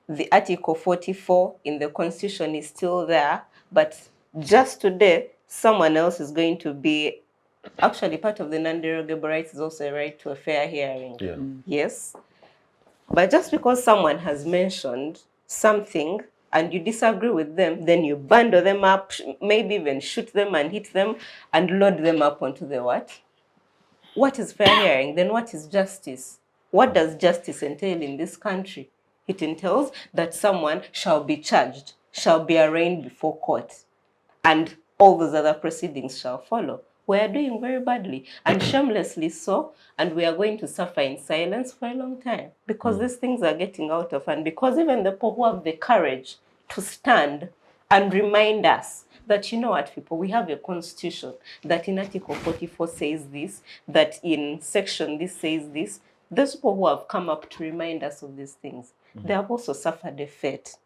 The Article 44 in the Constitution is still there, but just today, someone else is going to be, actually part of the non-derogable rights is also a right to a fair hearing. Yeah. Yes. But just because someone has mentioned something and you disagree with them, then you bundle them up, maybe even shoot them and hit them and load them up onto the what? What is fair hearing? Then what is justice? What does justice entail in this country? It entails that someone shall be charged, shall be arraigned before court, and all those other proceedings shall follow. We are doing very badly, and shamelessly so, and we are going to suffer in silence for a long time because these things are getting out of hand, because even the people who have the courage to stand and remind us that, you know what, people, we have a constitution that in Article 44 says this, that in section this says this. Those people who have come up to remind us of these things, they have also suffered the fate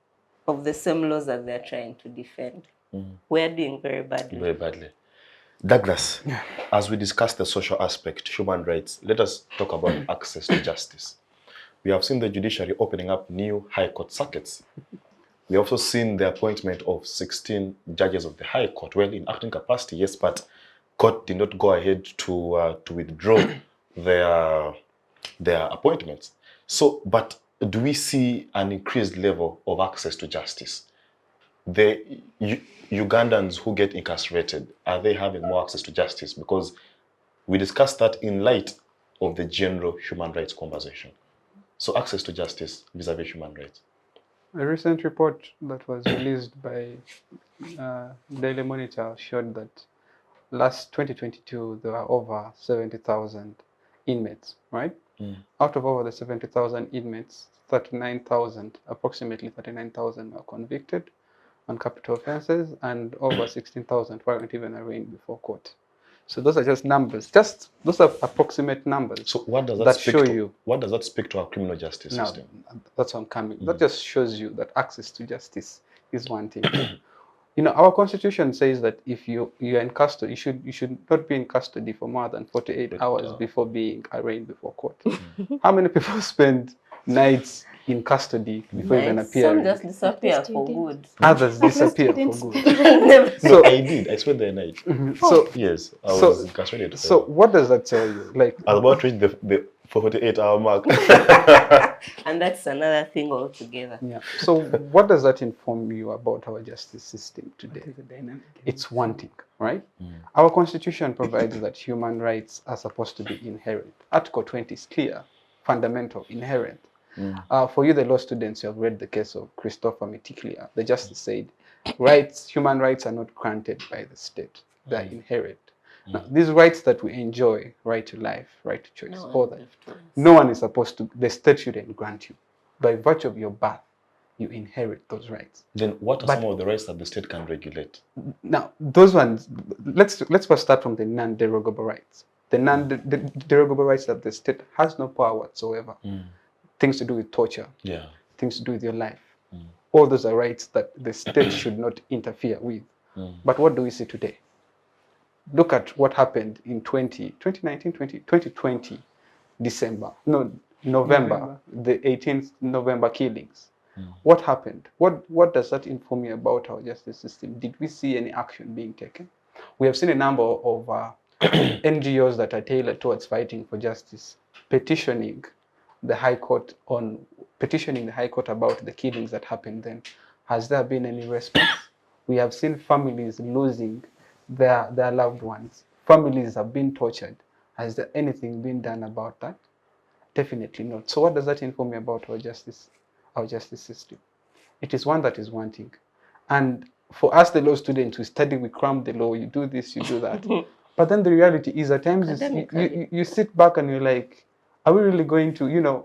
of the same laws that they're trying to defend. We're doing very badly. Very badly. Douglas, as we discuss the social aspect, human rights, let us talk about access to justice. We have seen the judiciary opening up new high court circuits. We have also seen the appointment of 16 judges of the High Court. Well, in acting capacity, yes, but court did not go ahead to withdraw their appointments. So, but do we see an increased level of access to justice? The Ugandans who get incarcerated, are they having more access to justice? Because we discussed that in light of the general human rights conversation. So access to justice vis-a-vis human rights. A recent report that was released by Daily Monitor showed that last 2022, there were over 70,000 inmates, right? Out of over the 70,000 inmates, 39,000, approximately 39,000 were convicted on capital offenses, and over 16,000 weren't even arraigned before court. So those are just numbers. Just those are approximate numbers. So what does that, that speak show to? You? What does that speak to our criminal justice Now, system? that's what I'm coming. That just shows you that access to justice is one thing. You know, our constitution says that if you're in custody, you should not be in custody for more than 48 hours before being arraigned before court. How many people spend nights in custody before even appearing? Some just disappear for good. Others disappear for good. No, I did. I spent the night. So yes, I was incarcerated. So what does that tell you? Like, I was about to reach the 48-hour mark. And that's another thing altogether. Yeah. So what does that inform you about our justice system today? It's one thing, right? Our constitution provides that human rights are supposed to be inherent. Article 20 is clear, fundamental, inherent. For you, the law students, you have read the case of Christopher Mitiklia. The justice said, human rights are not granted by the state. They are inherent. Now, these rights that we enjoy, right to life, right to choice, all that, no one is supposed to, the state shouldn't grant you. By virtue of your birth, you inherit those rights. Then what are some of the rights that the state can regulate? Now, those ones, let's first start from the non-derogable rights. The non-derogable rights that the state has no power whatsoever. Things to do with torture, things to do with your life. All those are rights that the state should not interfere with. But what do we see today? Look at what happened in 2020, November, the 18th November killings. What happened? What does that inform you about our justice system? Did we see any action being taken? We have seen a number of NGOs that are tailored towards fighting for justice, petitioning the High Court about the killings that happened then. Has there been any response? We have seen families losing their loved ones. Families have been tortured. Has there anything been done about that? Definitely not. So what does that inform me about our justice system? It is one that is wanting. And for us, the law students, we study, we cram the law, you do this, you do that. But then the reality is at times you sit back and you're like, are we really going to,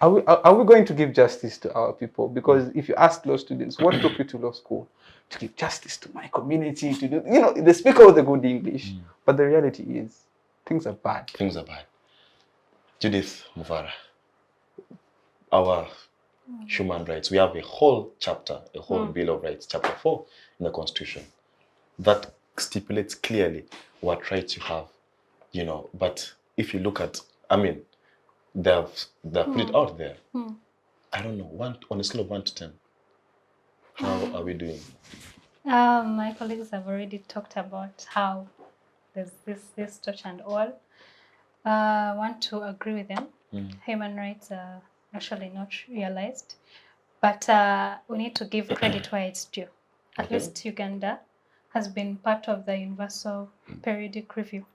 are we going to give justice to our people? Because if you ask law students, what took you to law school? To give justice to my community, to do, they speak all the good English. But the reality is, things are bad. Things are bad. Judith, Muvara, our human rights, we have a whole chapter, a whole Bill of Rights, chapter 4 in the Constitution, that stipulates clearly what rights you have, But if you look at, they've put it out there. I don't know, on a scale of 1 to 10, how are we doing? My colleagues have already talked about how there's this touch and all. I want to agree with them. Human rights are actually not realized, but we need to give credit where it's due. At least Uganda has been part of the Universal Periodic Review,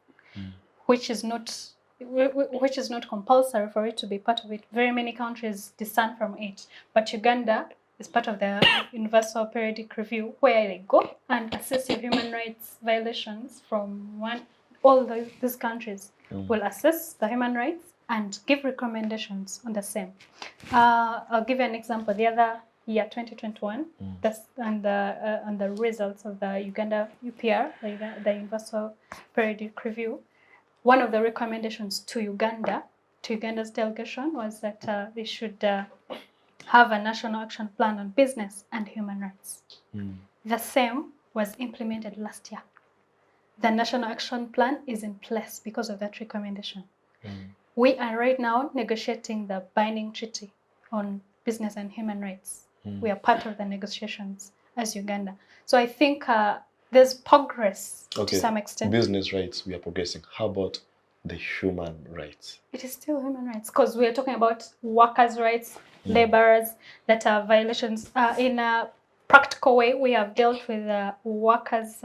which is not compulsory for it to be part of it. Very many countries descend from it, but Uganda is part of the Universal Periodic Review, where they go and assess your human rights violations from these countries will assess the human rights and give recommendations on the same. I'll give you an example. The other year, 2021, that's on the results of the Uganda UPR, the Universal Periodic Review. One of the recommendations to Uganda's delegation, was that they should have a national action plan on business and human rights. The same was implemented last year. The national action plan is in place because of that recommendation. We are right now negotiating the binding treaty on business and human rights. We are part of the negotiations as Uganda. So I think there's progress to some extent. Business rights, we are progressing. How about the human rights? It is still human rights, because we are talking about workers' rights, laborers, that are violations. In a practical way, we have dealt with workers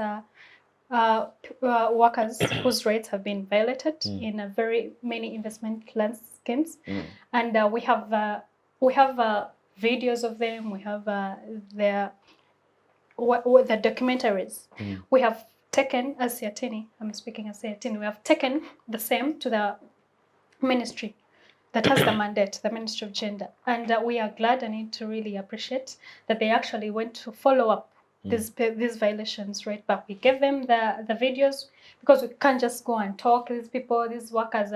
whose rights have been violated in very many investment land schemes, and we have videos of them. We have the documentaries. We have taken, as SEATINI, I'm speaking as SEATINI, we have taken the same to the ministry that has the mandate, the Ministry of Gender, and we are glad and need to really appreciate that they actually went to follow up these violations right back. We gave them the videos, because we can't just go and talk. These workers'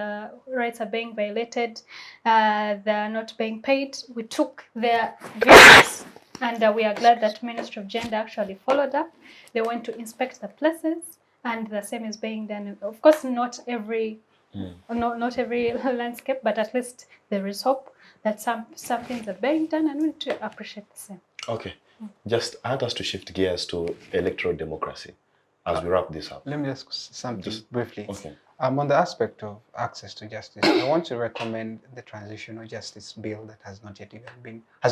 rights are being violated, they're not being paid. We took their videos, and we are glad that Ministry of Gender actually followed up. They went to inspect the places, and the same is being done. Of course, not every landscape, but at least there is hope that some things are being done, and we need to appreciate the same. Okay. Just I want us to shift gears to electoral democracy as we wrap this up. Let me ask something briefly. Okay. On the aspect of access to justice, I want to recommend the Transitional Justice Bill that has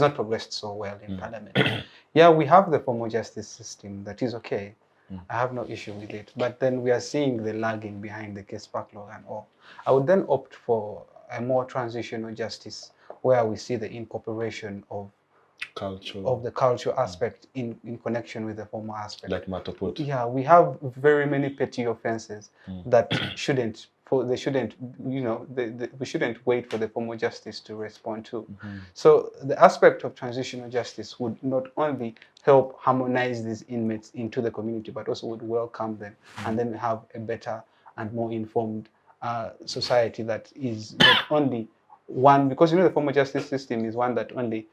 not progressed so well in Parliament. Yeah, we have the formal justice system that is okay. I have no issue with it. But then we are seeing the lagging behind the case backlog and all. I would then opt for a more transitional justice, where we see the incorporation of the cultural aspect in connection with the formal aspect. Like Matoput. Yeah, we have very many petty offenses that we shouldn't wait for the formal justice to respond to. So the aspect of transitional justice would not only help harmonize these inmates into the community, but also would welcome them, and then have a better and more informed society that is not only one, because the formal justice system is one that only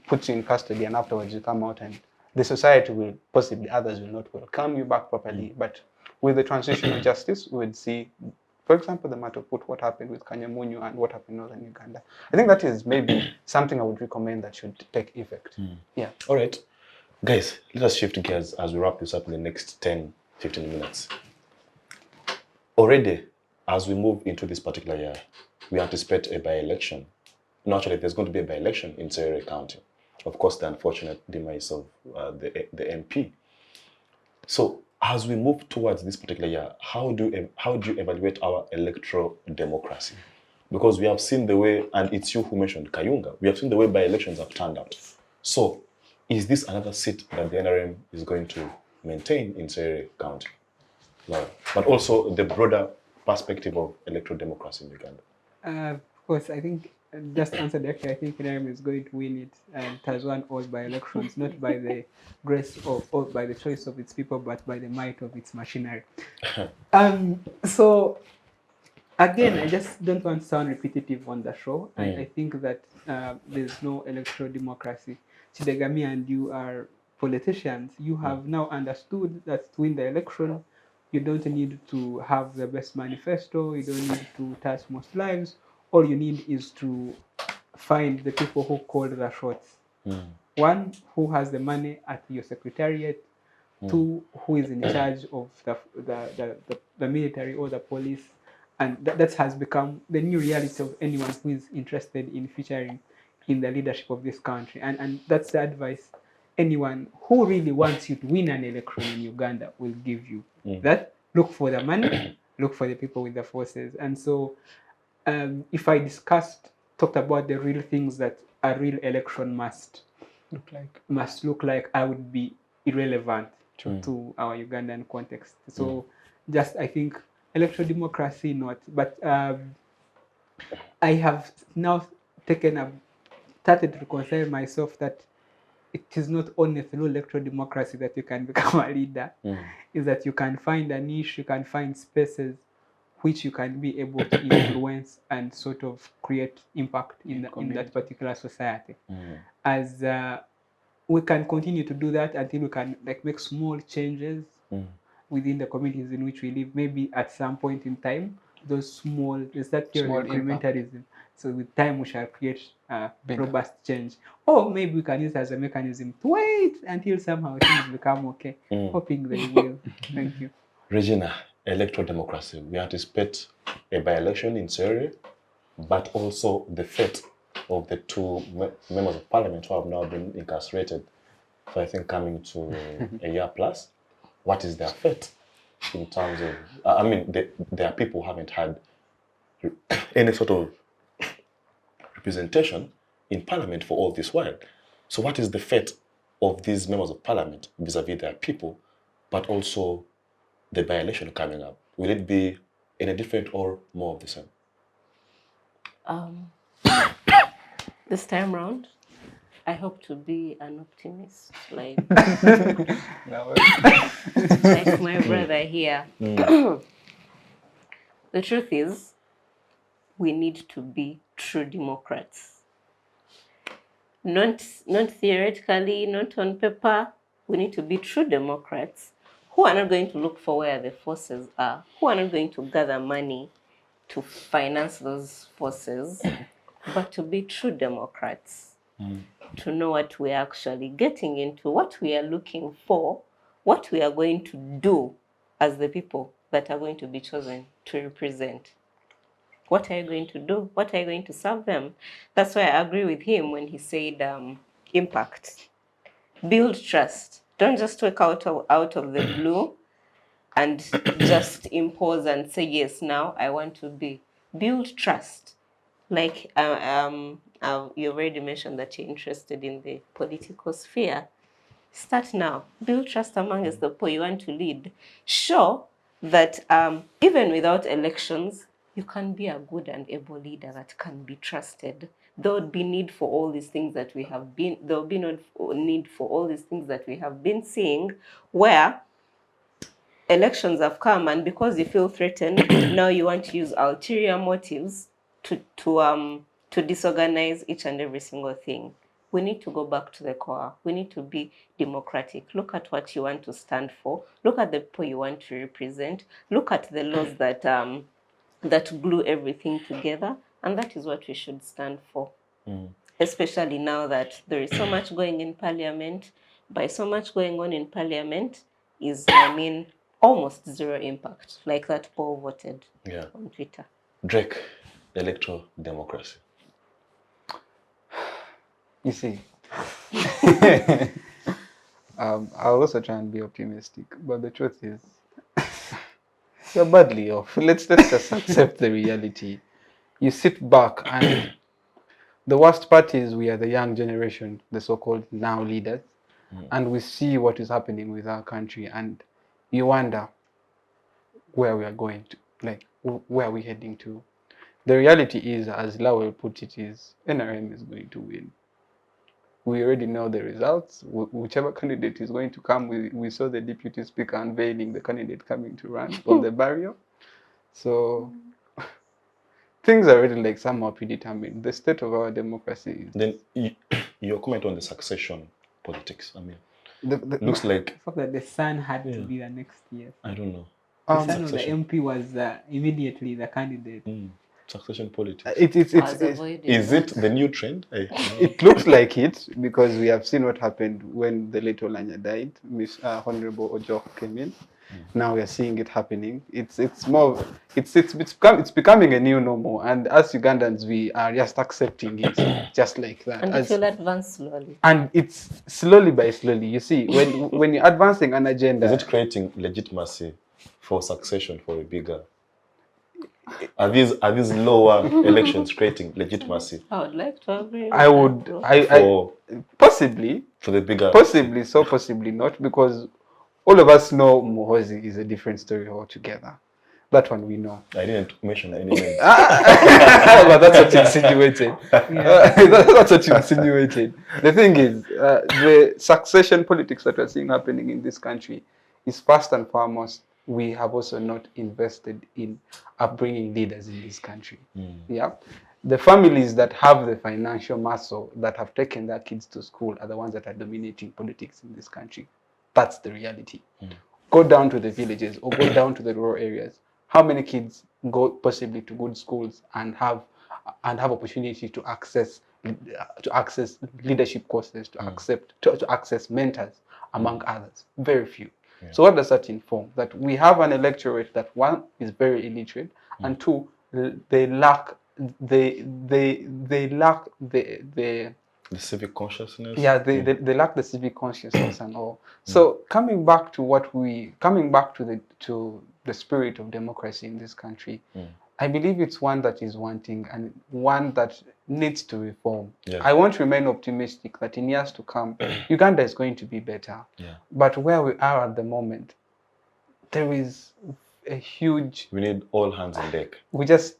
puts you in custody, and afterwards you come out, and the society will, possibly others will not welcome you back properly. But with the transitional justice, we would see, for example, the matter of what happened with Kanyamunyu and what happened in northern Uganda. I think that is maybe something I would recommend that should take effect. Yeah. All right. Guys, let us shift gears as we wrap this up in the next 10, 15 minutes. Already, as we move into this particular year, we anticipate a by-election. Naturally, there's going to be a by-election in Makerere County. Of course, the unfortunate demise of the MP. So, As we move towards this particular year, how do you evaluate our electoral democracy? Because we have seen the way, and it's you who mentioned Kayunga, we have seen the way by-elections have turned out. So, is this another seat that the NRM is going to maintain in Makerere County? No. But also the broader perspective of electoral democracy in Uganda. Of course, I think, just to answer directly, I think NRM is going to win it, and it has won all by elections, not by the grace of, or by the choice of its people, but by the might of its machinery. So, again, I just don't want to sound repetitive on the show. I think that there's no electoral democracy. Kidega, me and you are politicians. You have now understood that to win the election, you don't need to have the best manifesto. You don't need to touch most lives. All you need is to find the people who call the shots. One, who has the money at your secretariat. Two, who is in charge of the military or the police. And that has become the new reality of anyone who is interested in featuring in the leadership of this country. And that's the advice anyone who really wants you to win an election in Uganda will give you. That look for the money, look for the people with the forces. And so if I talked about the real things that a real election must look like, I would be irrelevant to our Ugandan context. So just, I think, electoral democracy not, but I have now started to reconcile myself that it is not only through electoral democracy that you can become a leader, is that you can find a niche, you can find spaces which you can be able to influence and sort of create impact in that particular society. As we can continue to do that until we can make small changes within the communities in which we live. Maybe at some point in time, there's that theory of incrementalism. So with time, we shall create robust change. Or maybe we can use it as a mechanism to wait until somehow things become okay, hoping they will. Thank you. Regina, electoral democracy. We anticipate a by-election in Makerere, but also the fate of the two members of parliament who have now been incarcerated for, I think, coming to a year plus. What is their fate in terms of, I mean, there are people who haven't had any sort of representation in parliament for all this while. So what is the fate of these members of parliament vis-a-vis their people, but also the by-election coming up? Will it be any different or more of the same? This time round, I hope to be an optimist, like my brother here. The truth is, we need to be true Democrats. Not theoretically, not on paper. We need to be true Democrats who are not going to look for where the forces are, who are not going to gather money to finance those forces, but to be true Democrats. To know what we're actually getting into, what we are looking for, what we are going to do as the people that are going to be chosen to represent. What are you going to do? What are you going to serve them? That's why I agree with him when he said impact. Build trust. Don't just work out of the blue and just impose and say, yes, now I want to be. Build trust. Like you already mentioned that you're interested in the political sphere. Start now. Build trust amongst the people you want to lead. Show that even without elections, you can be a good and able leader that can be trusted. There would be need for all these things that we have been. There will be no need for all these things that we have been seeing, where elections have come, and because you feel threatened, now you want to use ulterior motives to disorganize each and every single thing. We need to go back to the core. We need to be democratic. Look at what you want to stand for. Look at the people you want to represent. Look at the laws that glue everything together, and that is what we should stand for. Especially now that there is so much going in Parliament. By so much going on in Parliament is, almost zero impact, like that poll voted on Twitter. Drake, electoral democracy. You see, I'll also try and be optimistic, but the truth is, you're badly off. Let's just accept the reality. You sit back, and the worst part is we are the young generation, the so-called now leaders, and we see what is happening with our country, and you wonder where we are going to, like where are we heading to. The reality is, as Lawel put it, is NRM is going to win. We already know the results. Whichever candidate is going to come, we saw the deputy speaker unveiling the candidate coming to run on the barrier. So things are already like somehow predetermined. The state of our democracy is... Then your comment on the succession politics. I mean, looks The like... fact that the son had to be the next year. I don't know. The son of the MP was immediately the candidate. Succession politics. Is it the new trend? It looks like it, because we have seen what happened when the late Olanya died. Miss Honorable Ojo came in. Now we are seeing it happening. It's becoming a new normal, and as Ugandans we are just accepting it just like that. And it will advance slowly. And it's slowly by slowly. You see, when you're advancing an agenda, is it creating legitimacy for succession for a bigger? Are these lower elections creating legitimacy? I would like to agree. Possibly for the bigger. Possibly so, possibly not, because all of us know Muhwezi is a different story altogether. That one we know. I didn't mention any names. But that's what you insinuated. That's what you insinuated. The thing is, the succession politics that we're seeing happening in this country is first and foremost, we have also not invested in upbringing leaders in this country. Yeah, the families that have the financial muscle, that have taken their kids to school, are the ones that are dominating politics in this country. That's the reality. Go down to the villages or go down to the rural areas. How many kids go possibly to good schools and have opportunity to access leadership courses, to access mentors, among others? Very few. Yeah. So what does that inform? That we have an electorate that, one, is very illiterate, and two, they lack the civic consciousness. Yeah, they lack the civic consciousness and all. So coming back to the spirit of democracy in this country, I believe it's one that is wanting and one that needs to reform. Yeah. I want to remain optimistic that in years to come, Uganda is going to be better. Yeah. But where we are at the moment, there is a huge... We need all hands on deck. We just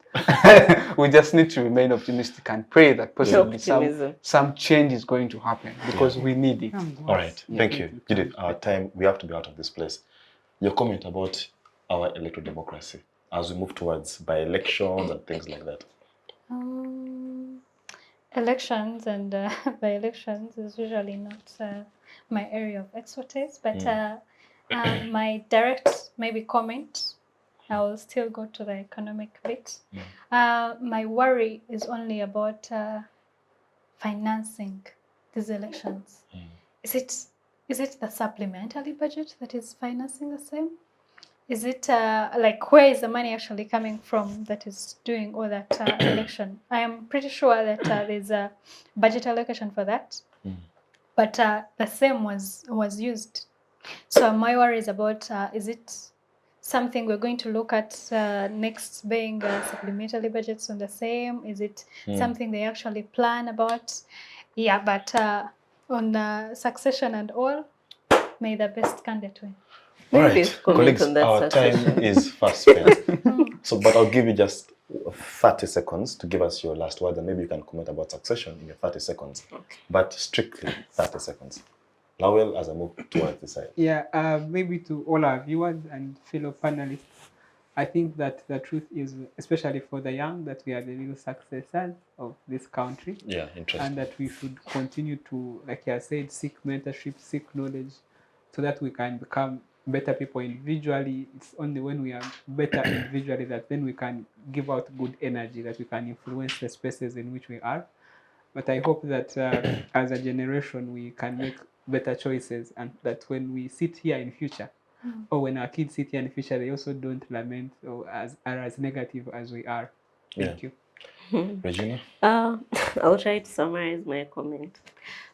need to remain optimistic and pray that possibly some change is going to happen, because we need it. All right. Thank you. Judith, our time, we have to be out of this place. Your comment about our electoral democracy as we move towards by-elections and things like that. Elections and by-elections is usually not my area of expertise, but my direct comment, I will still go to the economic bit. My worry is only about financing these elections. Is it the supplementary budget that is financing the same? Is it like, where is the money actually coming from that is doing all that election? I am pretty sure that there's a budget allocation for that, but the same was used. So my worry is about, is it something we're going to look at next being supplementary budgets on the same? Is it something they actually plan about? Yeah, but on succession and all, may the best candidate win. All right, colleagues, our time is fast spent. But I'll give you just 30 seconds to give us your last word, and maybe you can comment about succession in your 30 seconds. Okay. But strictly 30 seconds. Lawel, as I move towards the side. Yeah, maybe to all our viewers and fellow panelists, I think that the truth is, especially for the young, that we are the real successors of this country. Yeah, interesting. And that we should continue to, like I said, seek mentorship, seek knowledge, so that we can become better people individually. It's only when we are better individually that then we can give out good energy, that we can influence the spaces in which we are. But I hope that as a generation we can make better choices, and that when we sit here in future, or when our kids sit here in the future, they also don't lament or are as negative as we are. Thank you. Regina? I'll try to summarize my comment.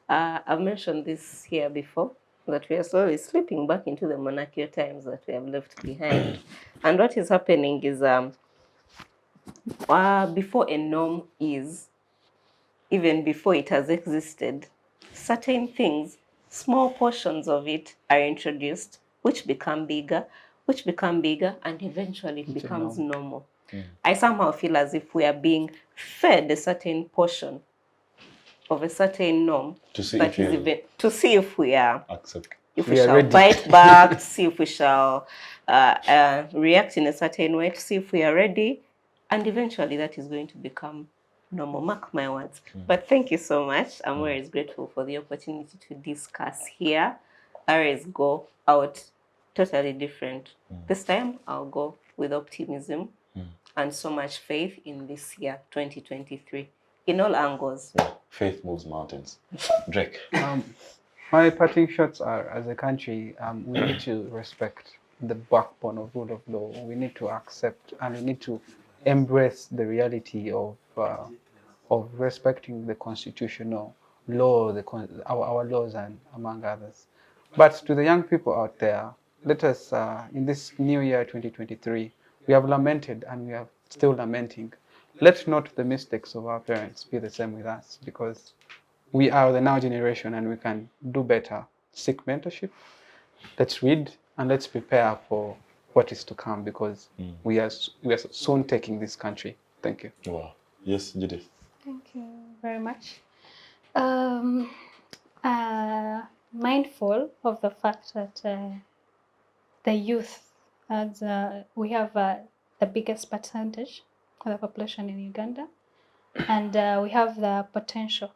I've mentioned this here before. that we are slowly slipping back into the monarchical times that we have left behind. And what is happening is before a norm is, even before it has existed, certain things, small portions of it are introduced, which become bigger, and eventually it becomes normal. I somehow feel as if we are being fed a certain portion of a certain norm To see that if is even, to see if we are accept. if we We are shall ready. bite back, to see if we shall react in a certain way, to see if we are ready, and eventually that is going to become normal. Mark my words. But thank you so much. I'm always grateful for the opportunity to discuss here. I always go out totally different. This time I'll go with optimism and so much faith in this year, 2023, in all angles. Yeah. Faith moves mountains. Drake. My parting shots are, as a country, we need to respect the backbone of rule of law. We need to accept and we need to embrace the reality of respecting the constitutional law, our laws, and among others. But to the young people out there, let us, in this new year 2023, we have lamented and we are still lamenting. Let not the mistakes of our parents be the same with us, because we are the now generation and we can do better. Seek mentorship, let's read, and let's prepare for what is to come, because we are soon taking this country. Thank you. Wow. Yes, Judith. Thank you very much. Mindful of the fact that the youth, as we have the biggest percentage of the population in Uganda, and we have the potential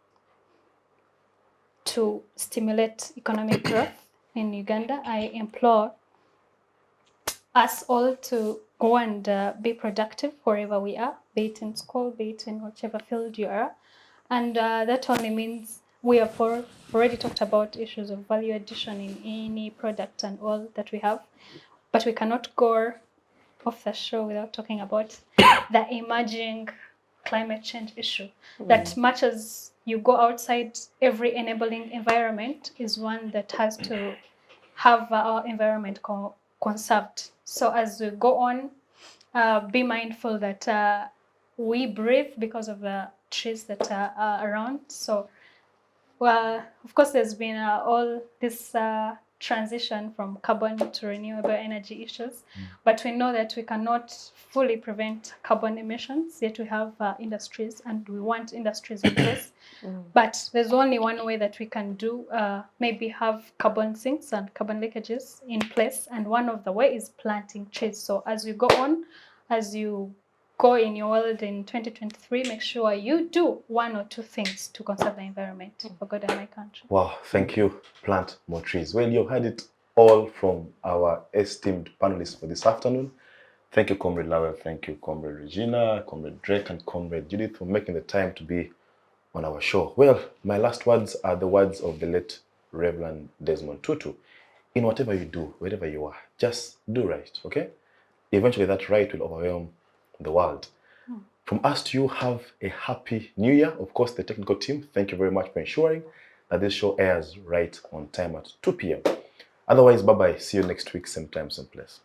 to stimulate economic growth in Uganda. I implore us all to go and be productive wherever we are, be it in school, be it in whichever field you are. And that only means we have already talked about issues of value addition in any product and all that we have, but we cannot go off the show without talking about the emerging climate change issue. That much as you go outside, every enabling environment is one that has to have our environment conserved. So as we go on, be mindful that we breathe because of the trees that are around. So, well, of course, there's been all this transition from carbon to renewable energy issues, but we know that we cannot fully prevent carbon emissions, yet we have industries and we want industries in place. But there's only one way that we can do, maybe have carbon sinks and carbon leakages in place, and one of the way is planting trees. So as you go on, as you go in your world in 2023, make sure you do one or two things to conserve the environment for God and my country. Wow, thank you. Plant more trees. Well, you've heard it all from our esteemed panelists for this afternoon. Thank you, Comrade Lawel. Thank you, Comrade Regina, Comrade Drake, and Comrade Judith for making the time to be on our show. Well, my last words are the words of the late Reverend Desmond Tutu. In whatever you do, wherever you are, just do right, okay? Eventually that right will overwhelm the world. From us to you, have a happy new year. Of course, the technical team, thank you very much for ensuring that this show airs right on time at 2 p.m. Otherwise, bye-bye. See you next week, same time, same place.